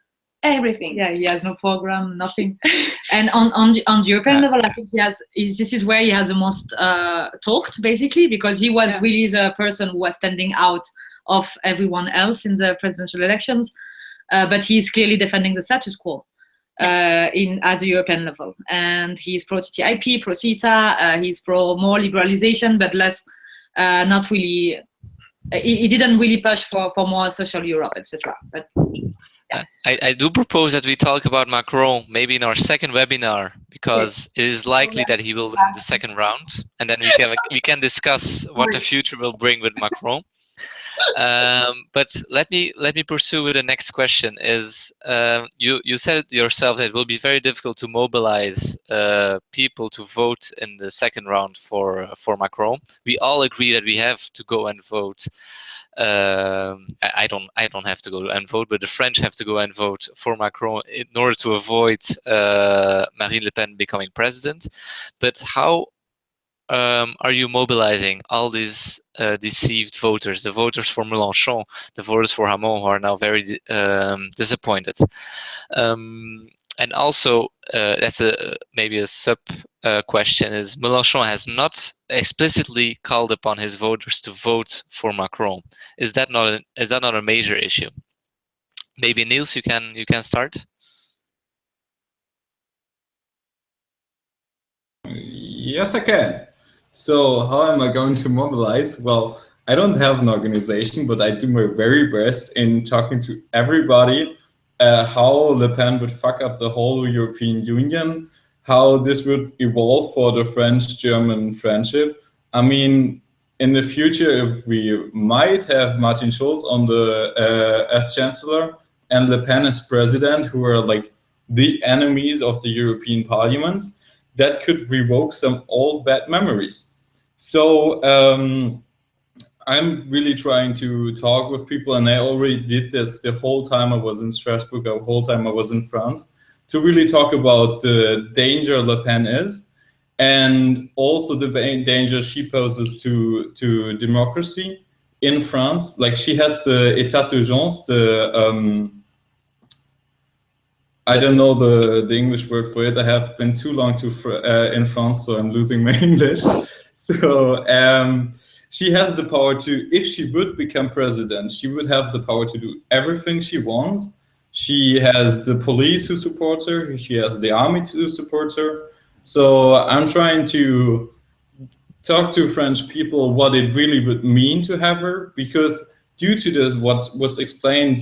Everything. Yeah, he has no program, nothing. And on the European level, I think this is where he has the most talked, basically, because he was really the person who was standing out of everyone else in the presidential elections. But he's clearly defending the status quo at the European level. And he's pro-TTIP, pro-CETA, he's pro more liberalization, but less, not really, he didn't really push for more social Europe, etc. But I do propose that we talk about Macron maybe in our second webinar, because it is likely that he will win the second round, and then we can discuss what the future will bring with Macron. But let me pursue with the next question. Is you said it yourself that it will be very difficult to mobilize people to vote in the second round for Macron. We all agree that we have to go and vote. I don't have to go and vote, but the French have to go and vote for Macron in order to avoid Marine Le Pen becoming president. But how are you mobilizing all these deceived voters, the voters for Mélenchon, the voters for Hamon, who are now very disappointed? And also, that's maybe a sub question, is Mélenchon has not explicitly called upon his voters to vote for Macron. Is that not a major issue? Maybe Niels, you can start. Yes, I can. So how am I going to mobilize? Well, I don't have an organization, but I do my very best in talking to everybody how Le Pen would fuck up the whole European Union, how this would evolve for the French-German friendship. I mean, in the future, if we might have Martin Schulz on as Chancellor and Le Pen as President, who are like the enemies of the European Parliament, that could revoke some old bad memories. So I'm really trying to talk with people, and I already did this the whole time I was in Strasbourg, the whole time I was in France, to really talk about the danger Le Pen is. and also the danger she poses to democracy in France. Like, she has the état d'urgence, I don't know the English word for it. I have been too long in France, so I'm losing my English. So she has the power to, if she would become president, she would have the power to do everything she wants. She has the police who supports her. She has the army to support her. So I'm trying to talk to French people what it really would mean to have her, because due to this, what was explained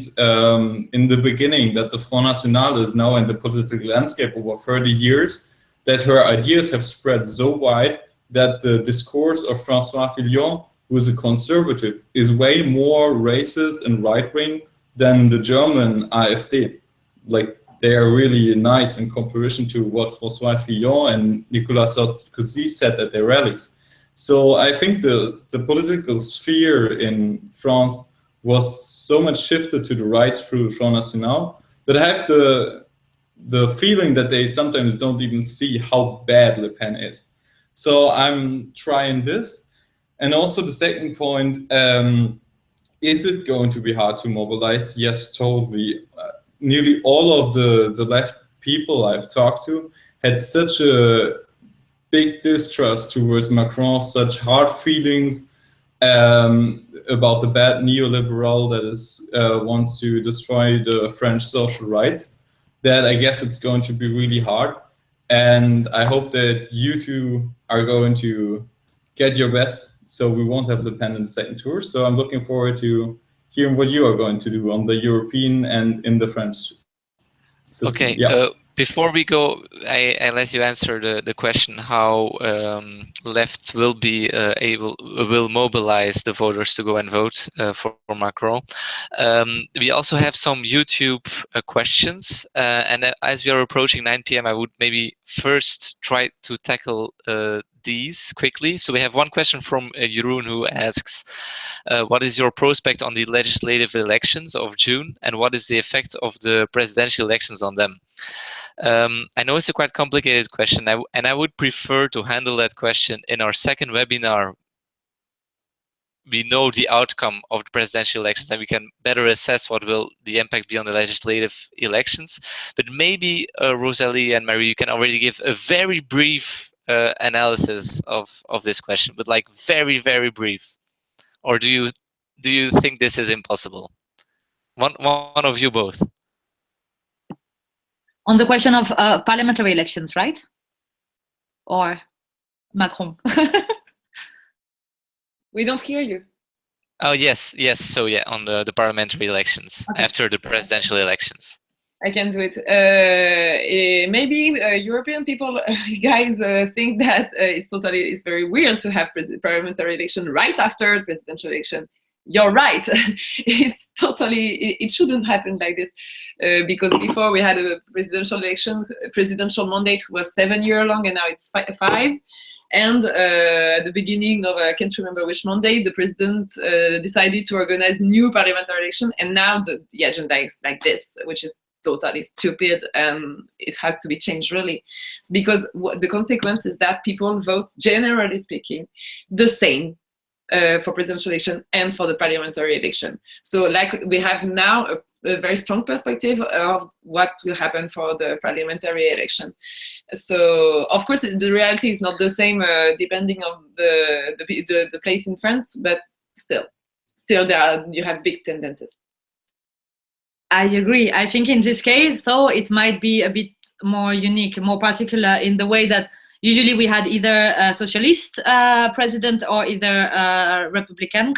in the beginning, that the Front National is now in the political landscape over 30 years, that her ideas have spread so wide that the discourse of François Fillon, who is a conservative, is way more racist and right-wing than the German AfD. Like, they are really nice in comparison to what François Fillon and Nicolas Sarkozy said at their rallies. So I think the political sphere in France was so much shifted to the right through Front National that I have the feeling that they sometimes don't even see how bad Le Pen is. So I'm trying this. And also the second point, is it going to be hard to mobilize? Yes, totally. Nearly all of the left people I've talked to had such a big distrust towards Macron, such hard feelings about the bad neoliberal that is wants to destroy the French social rights, that I guess it's going to be really hard. And I hope that you two are going to get your best, so we won't have Le Pen in the second tour. So I'm looking forward to hearing what you are going to do on the European and in the French system. Okay. Yeah. Before we go, I let you answer the question how left will be will mobilize the voters to go and vote for Macron. We also have some YouTube questions, and as we are approaching 9 p.m., I would maybe first try to tackle these quickly. So we have one question from Jeroen, who asks, what is your prospect on the legislative elections of June, and what is the effect of the presidential elections on them? I know it's a quite complicated question, and I would prefer to handle that question in our second webinar. We know the outcome of the presidential elections, and we can better assess what will the impact be on the legislative elections. But maybe Rosalie and Marie, you can already give a very brief analysis of this question, but like very, very brief. Or do you think this is impossible? One of you both. On the question of parliamentary elections, right? Or Macron? We don't hear you. Oh, yes. So yeah, on the parliamentary elections, okay, after the presidential elections. I can do it. Maybe European people, guys, think that it's very weird to have parliamentary election right after presidential election. You're right. It's totally, it shouldn't happen like this, because before we had a presidential election, presidential mandate was 7 years long, and now it's 5. And at the beginning of, I can't remember which Monday, the president decided to organize new parliamentary election, and now the agenda is like this, which is totally stupid, and it has to be changed really, because the consequence is that people vote, generally speaking, the same for presidential election and for the parliamentary election. So like we have now a very strong perspective of what will happen for the parliamentary election. So of course the reality is not the same depending on the place in France, but still you have big tendencies. I agree. I think in this case, though, it might be a bit more unique, more particular in the way that usually we had either a socialist president or either a Republican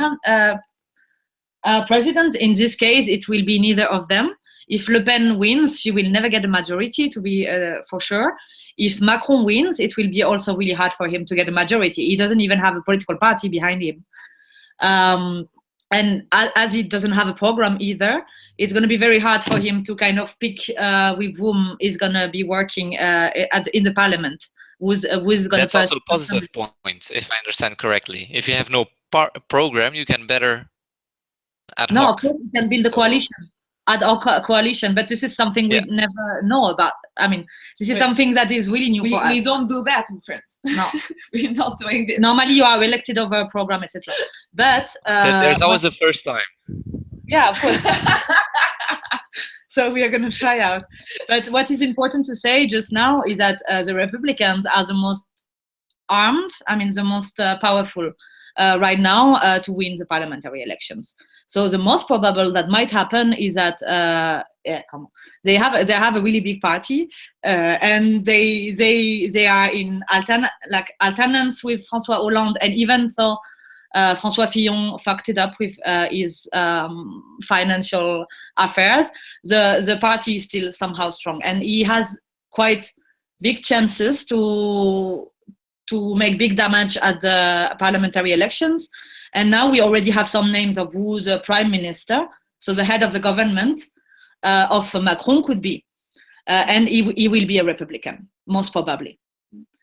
president. In this case, it will be neither of them. If Le Pen wins, she will never get a majority, to be for sure. If Macron wins, it will be also really hard for him to get a majority. He doesn't even have a political party behind him. And as he doesn't have a program either, it's going to be very hard for him to kind of pick with whom he's going to be working in the parliament. Who's going That's also a positive point, if I understand correctly. If you have no program, you can better ad hoc. No, of course, you can build a coalition. ad hoc coalition, but this is something we never know about. I mean, this is something that is really new for us. We don't do that in France. No, we're not doing this. Normally, you are elected over a program, etc. But there's always a first time. Yeah, of course. So we are going to try out. But what is important to say just now is that the Republicans are the most armed, I mean, the most powerful right now to win the parliamentary elections. So the most probable that might happen is that they have a really big party, and they are in alternance with François Hollande, and even though François Fillon fucked it up with his financial affairs, the party is still somehow strong, and he has quite big chances to make big damage at the parliamentary elections. And now we already have some names of who the prime minister, so the head of the government of Macron could be. And he will be a Republican, most probably.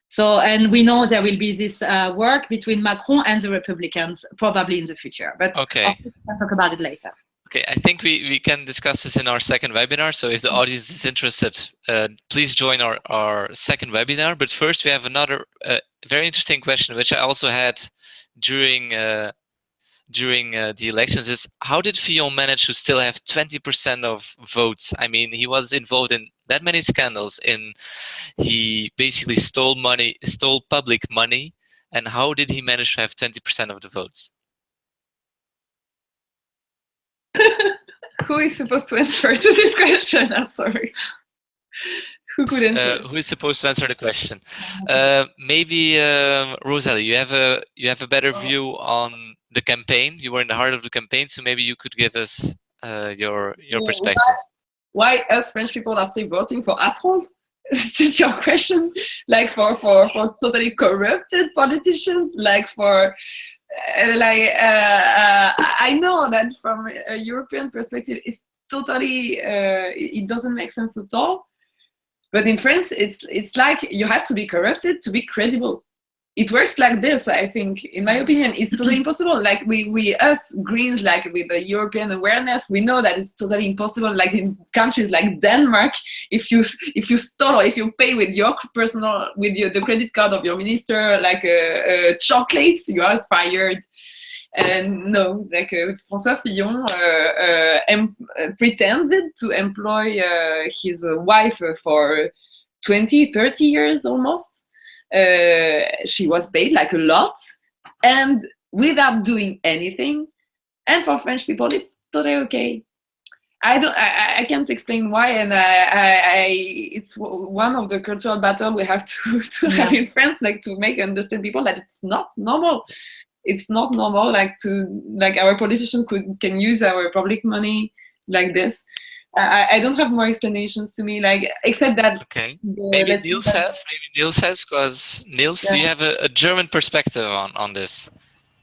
So, and we know there will be this work between Macron and the Republicans probably in the future. But okay, we can talk about it later. Okay, I think we can discuss this in our second webinar. So if the audience is interested, please join our second webinar. But first we have another very interesting question, which I also had during the elections, is how did Fillon manage to still have 20% of votes? I mean, he was involved in that many scandals, he basically stole public money, and how did he manage to have 20% of the votes? Who is supposed to answer to this question? I'm sorry. Who could answer? Who is supposed to answer the question? Maybe Rosalie, you have a better view on the campaign. You were in the heart of the campaign, so maybe you could give us your perspective. Why us French people are still voting for assholes? Is this your question? Like for totally corrupted politicians? Like for I know that from a European perspective, it's totally it doesn't make sense at all. But in France, it's like you have to be corrupted to be credible. It works like this, I think. In my opinion, it's totally impossible. Like we us Greens, like with the European awareness, we know that it's totally impossible. Like in countries like Denmark, if you stole or if you pay with your personal the credit card of your minister, like chocolates, you are fired. And no, like François Fillon pretended to employ his wife for 20, 30 years almost. She was paid like a lot and without doing anything. And for French people, it's totally okay. I can't explain why, and it's one of the cultural battles we have to have in France, like to make understand people that it's not normal. It's not normal, like our politicians can use our public money like this. I don't have more explanations to me, like except that. Okay. Maybe Niels has, because Niels, do you have a German perspective on this?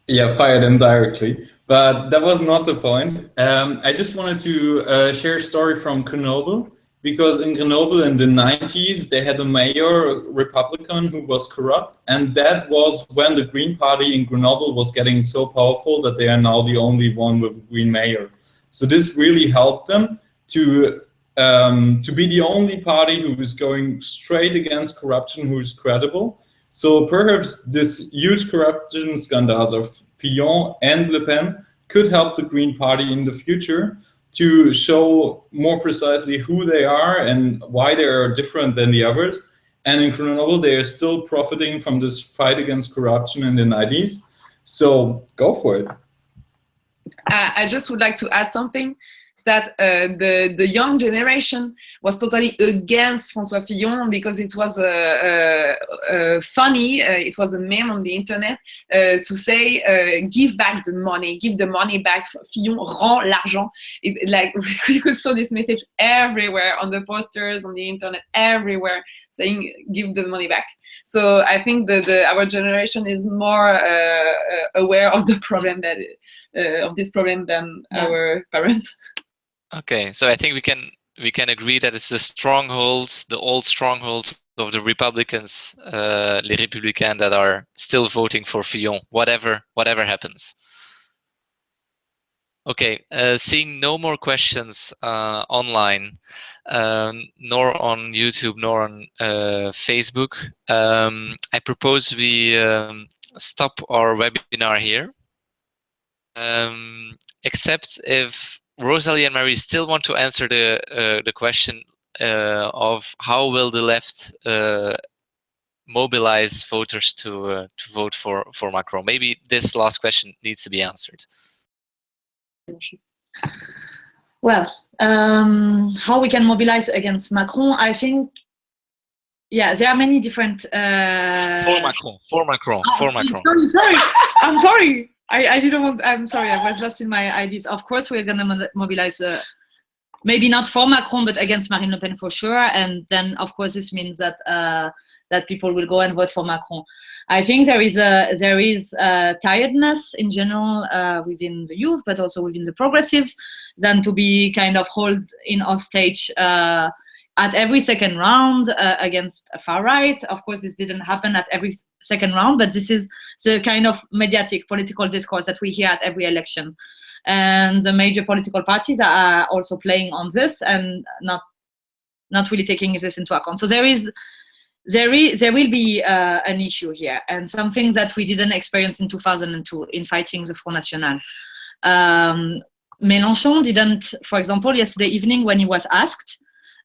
Yeah, fired indirectly, but that was not the point. I just wanted to share a story from Grenoble, because in Grenoble in the 90s, they had a mayor, Republican, who was corrupt. And that was when the Green Party in Grenoble was getting so powerful that they are now the only one with a Green mayor. So this really helped them to be the only party who is going straight against corruption, who is credible. So perhaps this huge corruption scandals of Fillon and Le Pen could help the Green Party in the future to show more precisely who they are and why they are different than the others. And in Grenoble, they are still profiting from this fight against corruption in the 90s. So go for it. I just would like to add something. That the young generation was totally against François Fillon because it was funny, it was a meme on the internet to say give back the money, give the money back, Fillon rend l'argent. Like you could saw this message everywhere on the posters, on the internet, everywhere saying give the money back. So I think our generation is more aware of the problem of this problem than our parents. Okay, so I think we can agree that it's the old strongholds of the Republicans, les Républicains, that are still voting for Fillon, whatever happens. Okay, seeing no more questions online, nor on YouTube, nor on Facebook, I propose we stop our webinar here. Except if Rosalie and Marie still want to answer the question of how will the left mobilize voters to vote for Macron. Maybe this last question needs to be answered. Well, how we can mobilize against Macron, I think, yeah, there are many different... For Macron, for Macron, for Macron. Sorry, I'm sorry. I didn't want, I'm sorry, I was lost in my ideas. Of course, we're going to mobilize, maybe not for Macron, but against Marine Le Pen for sure. And then, of course, this means that that people will go and vote for Macron. I think there is tiredness in general within the youth, but also within the progressives, than to be kind of held in hostage at every second round against far right. Of course, this didn't happen at every second round, but this is the kind of mediatic political discourse that we hear at every election. And the major political parties are also playing on this and not really taking this into account. So there will be an issue here, and some things that we didn't experience in 2002 in fighting the Front National. Mélenchon didn't, for example, yesterday evening when he was asked,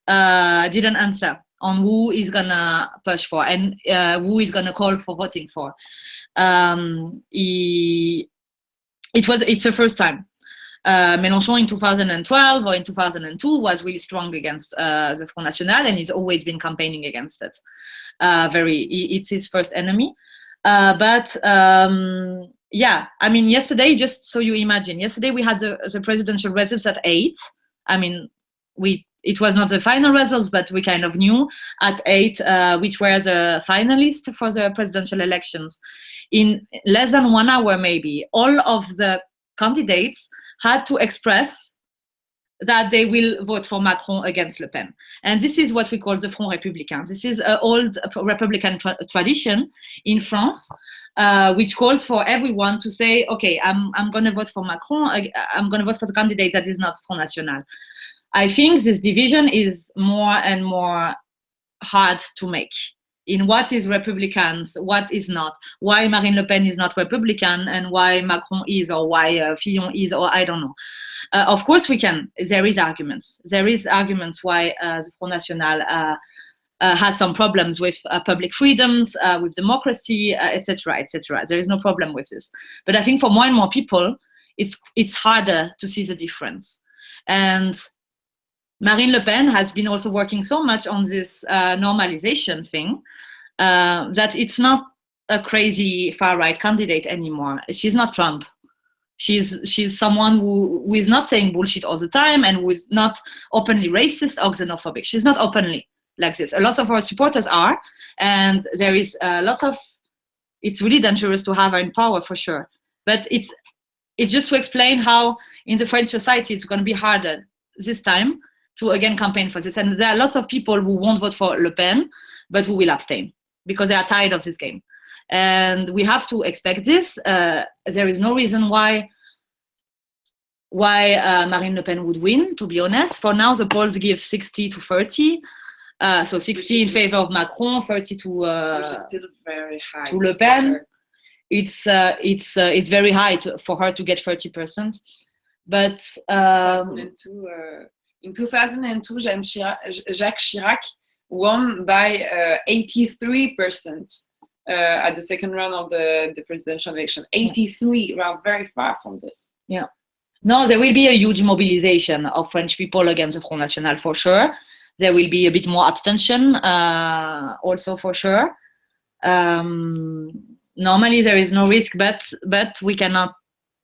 didn't answer on who is gonna push for and who is gonna call for voting for. It's the first time. Mélenchon in 2012 or in 2002 was really strong against the Front National, and he's always been campaigning against it. It's his first enemy. Yeah, I mean, yesterday, just so you imagine, yesterday we had the presidential results at 8. I mean, it was not the final results, but we kind of knew at 8 which were the finalists for the presidential elections. In less than 1 hour, maybe, all of the candidates had to express that they will vote for Macron against Le Pen. And this is what we call the Front Républicain. This is an old Republican tradition in France, which calls for everyone to say, okay, I'm going to vote for Macron, I'm going to vote for the candidate that is not Front National. I think this division is more and more hard to make in what is Republicans, what is not, why Marine Le Pen is not Republican and why Macron is, or why Fillon is, or I don't know. Of course there is arguments. There is arguments why the Front National has some problems with public freedoms, with democracy, etc., etc. There is no problem with this. But I think for more and more people, it's harder to see the difference. And Marine Le Pen has been also working so much on this normalization thing that it's not a crazy far-right candidate anymore. She's not Trump. She's someone who is not saying bullshit all the time and who is not openly racist or xenophobic. She's not openly like this. A lot of our supporters are, and there is lots of, it's really dangerous to have her in power for sure. But it's just to explain how in the French society it's going to be harder this time to again campaign for this. And there are lots of people who won't vote for Le Pen, but who will abstain because they are tired of this game. And we have to expect this. There is no reason why Marine Le Pen would win, to be honest. For now, the polls give 60 to 30. So 60 in favor of Macron, 30 to which is still very high to Le Pen. It's very high for her to get 30%. But in 2002, Jacques Chirac won by 83%. At the second round of the presidential election. 83, we are very far from this. Yeah. No, there will be a huge mobilization of French people against the Front National for sure. There will be a bit more abstention also for sure. Normally there is no risk, but we cannot,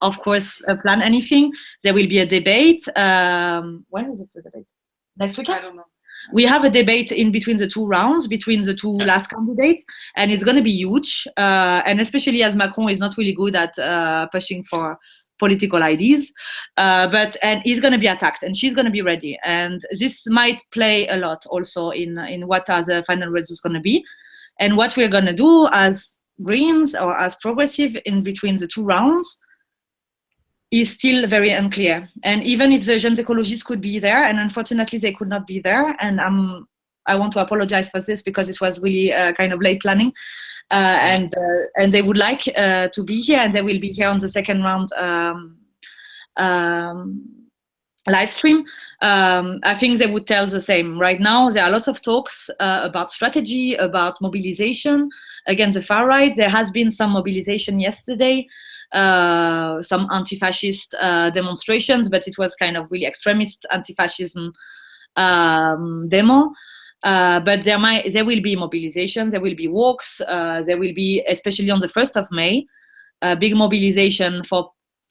of course, plan anything. There will be a debate. When is it the debate? Next weekend? I don't know. We have a debate in between the two rounds, between the two last candidates, and it's going to be huge. And especially as Macron is not really good at pushing for political ideas, and he's going to be attacked, and she's going to be ready. And this might play a lot also in what are the final results going to be, and what we're going to do as Greens or as progressive in between the two rounds. is still very unclear. And even if the jeunes écologistes could be there, and unfortunately they could not be there, and I want to apologize for this because it was really kind of late planning, and they would like to be here, and they will be here on the second round live stream. I think they would tell the same. Right now, there are lots of talks about strategy, about mobilization against the far right. There has been some mobilization yesterday, some anti-fascist demonstrations, but it was kind of really extremist anti-fascism demo. But there will be mobilizations, there will be walks, there will be, especially on the 1st of May, a big mobilization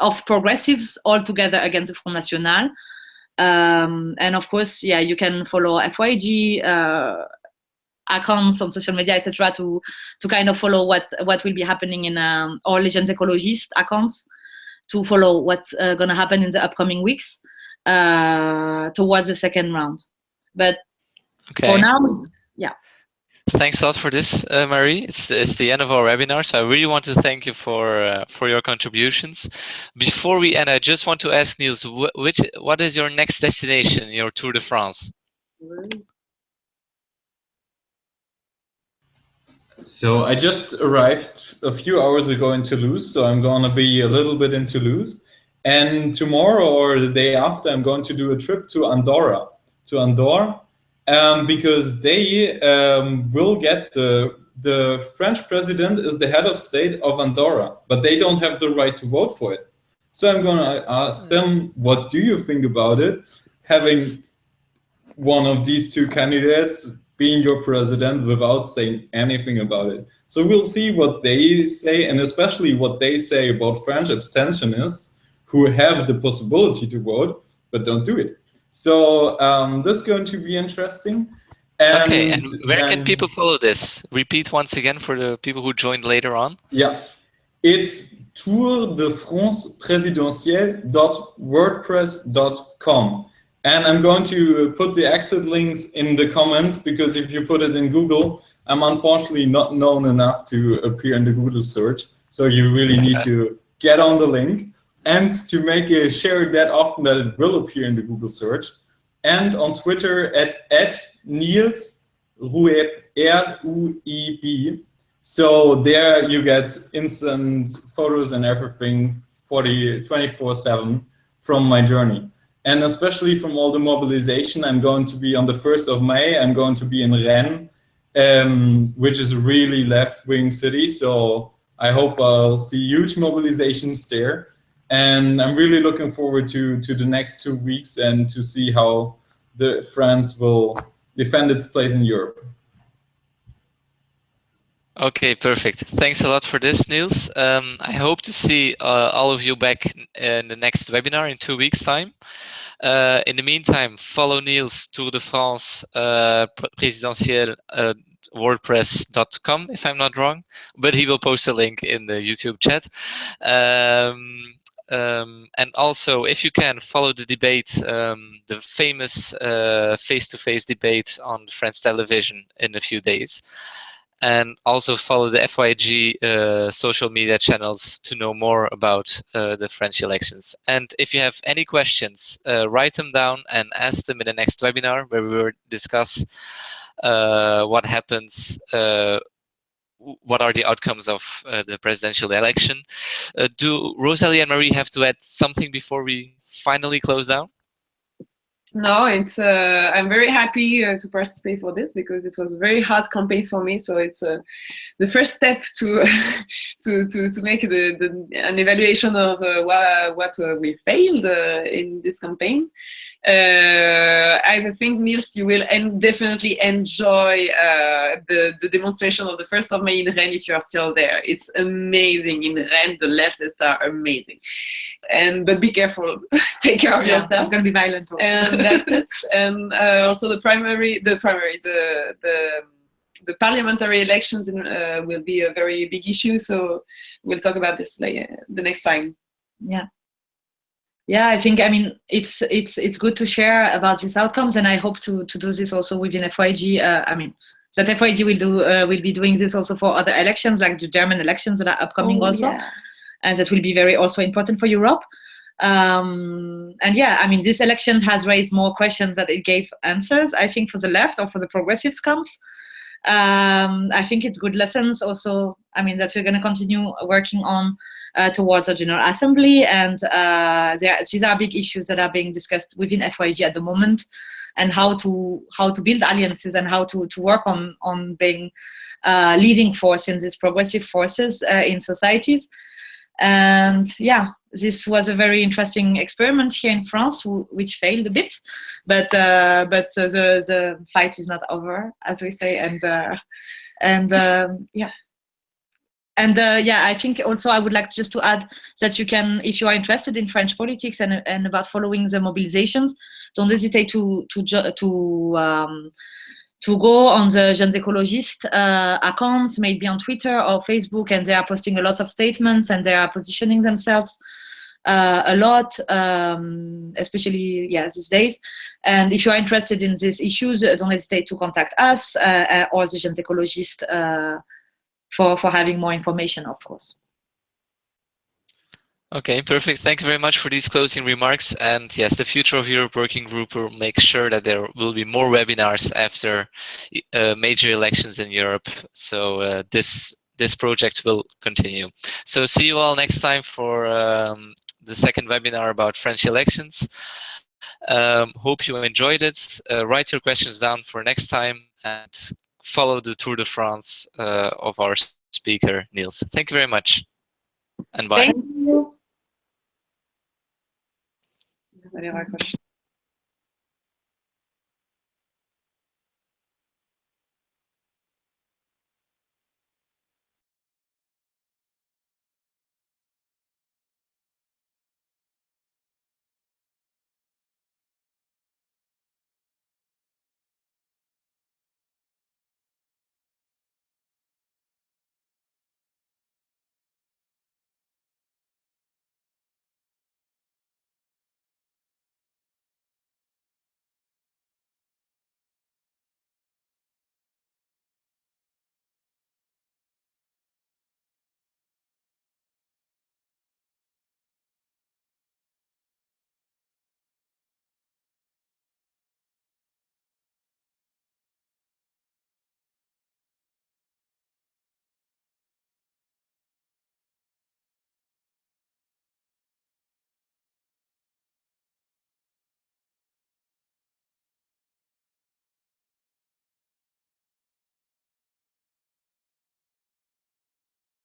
of progressives all together against the Front National. And of course, yeah, you can follow FYEG accounts on social media, etc., to kind of follow what will be happening in all jeunes écologistes accounts, to follow what's going to happen in the upcoming weeks towards the second round. But for now, yeah. Thanks a lot for this, Marie. It's the end of our webinar, so I really want to thank you for your contributions. Before we end, I just want to ask Niels, what is your next destination, your Tour de France? So I just arrived a few hours ago in Toulouse, so I'm going to be a little bit in Toulouse. And tomorrow or the day after, I'm going to do a trip to Andorra, because they will get the French president is the head of state of Andorra, but they don't have the right to vote for it. So I'm going to ask them, what do you think about it, having one of these two candidates being your president without saying anything about it? So we'll see what they say, and especially what they say about French abstentionists who have the possibility to vote but don't do it. So this is going to be interesting. Okay, and where can people follow this? Repeat once again for the people who joined later on. Yeah, it's tourdefrancepresidentielle.wordpress.com. And I'm going to put the exit links in the comments, because if you put it in Google, I'm unfortunately not known enough to appear in the Google search. So you really need to get on the link and to make it share that often that it will appear in the Google search. And on Twitter at Niels Rueb, R-U-E-B. So there you get instant photos and everything 24/7 from my journey. And especially from all the mobilization, I'm going to be on the 1st of May, I'm going to be in Rennes, which is a really left-wing city. So I hope I'll see huge mobilizations there. And I'm really looking forward to the next 2 weeks and to see how France will defend its place in Europe. Okay, perfect. Thanks a lot for this, Niels. I hope to see all of you back in the next webinar in 2 weeks' time. In the meantime, follow Niels Tour de France Présidentielle WordPress.com, if I'm not wrong, but he will post a link in the YouTube chat. And also, if you can, follow the debate, the famous face-to-face debate on French television in a few days. And also follow the FYEG social media channels to know more about the French elections. And if you have any questions, write them down and ask them in the next webinar, where we will discuss what happens, what are the outcomes of the presidential election. Do Rosalie and Marie have to add something before we finally close down? No, it's. I'm very happy to participate for this, because it was a very hard campaign for me. So it's the first step to make an evaluation of what we failed in this campaign. I think, Niels, you will definitely enjoy the demonstration of the 1st of May in Rennes if you are still there. It's amazing in Rennes. The leftists are amazing. But be careful. Take care of yourself. It's going to be violent also. And that's it. And also the parliamentary elections will be a very big issue. So we'll talk about this the next time. Yeah. Yeah, I think, I mean, it's good to share about these outcomes, and I hope to do this also within FYEG. I mean, that FYEG will be doing this also for other elections, like the German elections that are upcoming also, yeah. And that will be very also important for Europe. And yeah, I mean, this election has raised more questions than it gave answers, I think, for the left or for the progressives camps. I think it's good lessons also, I mean, that we're going to continue working on towards a General Assembly. And these are big issues that are being discussed within FYEG at the moment, and how to build alliances and how to work on being leading force in these progressive forces in societies. And yeah, this was a very interesting experiment here in France, which failed a bit, but the fight is not over, as we say, and yeah. And yeah, I think also I would like just to add that you can, if you are interested in French politics and about following the mobilizations, don't hesitate to go on the Jeunes Écologistes accounts, maybe on Twitter or Facebook, and they are posting a lot of statements and they are positioning themselves a lot, especially these days. And if you are interested in these issues, don't hesitate to contact us or the Jeunes Écologistes for having more information, of course. Okay, perfect. Thank you very much for these closing remarks. And yes, the Future of Europe Working Group will make sure that there will be more webinars after major elections in Europe. So this project will continue. So see you all next time for the second webinar about French elections. Hope you enjoyed it. Write your questions down for next time and follow the Tour de France of our speaker, Niels. Thank you very much. And bye. Thank you.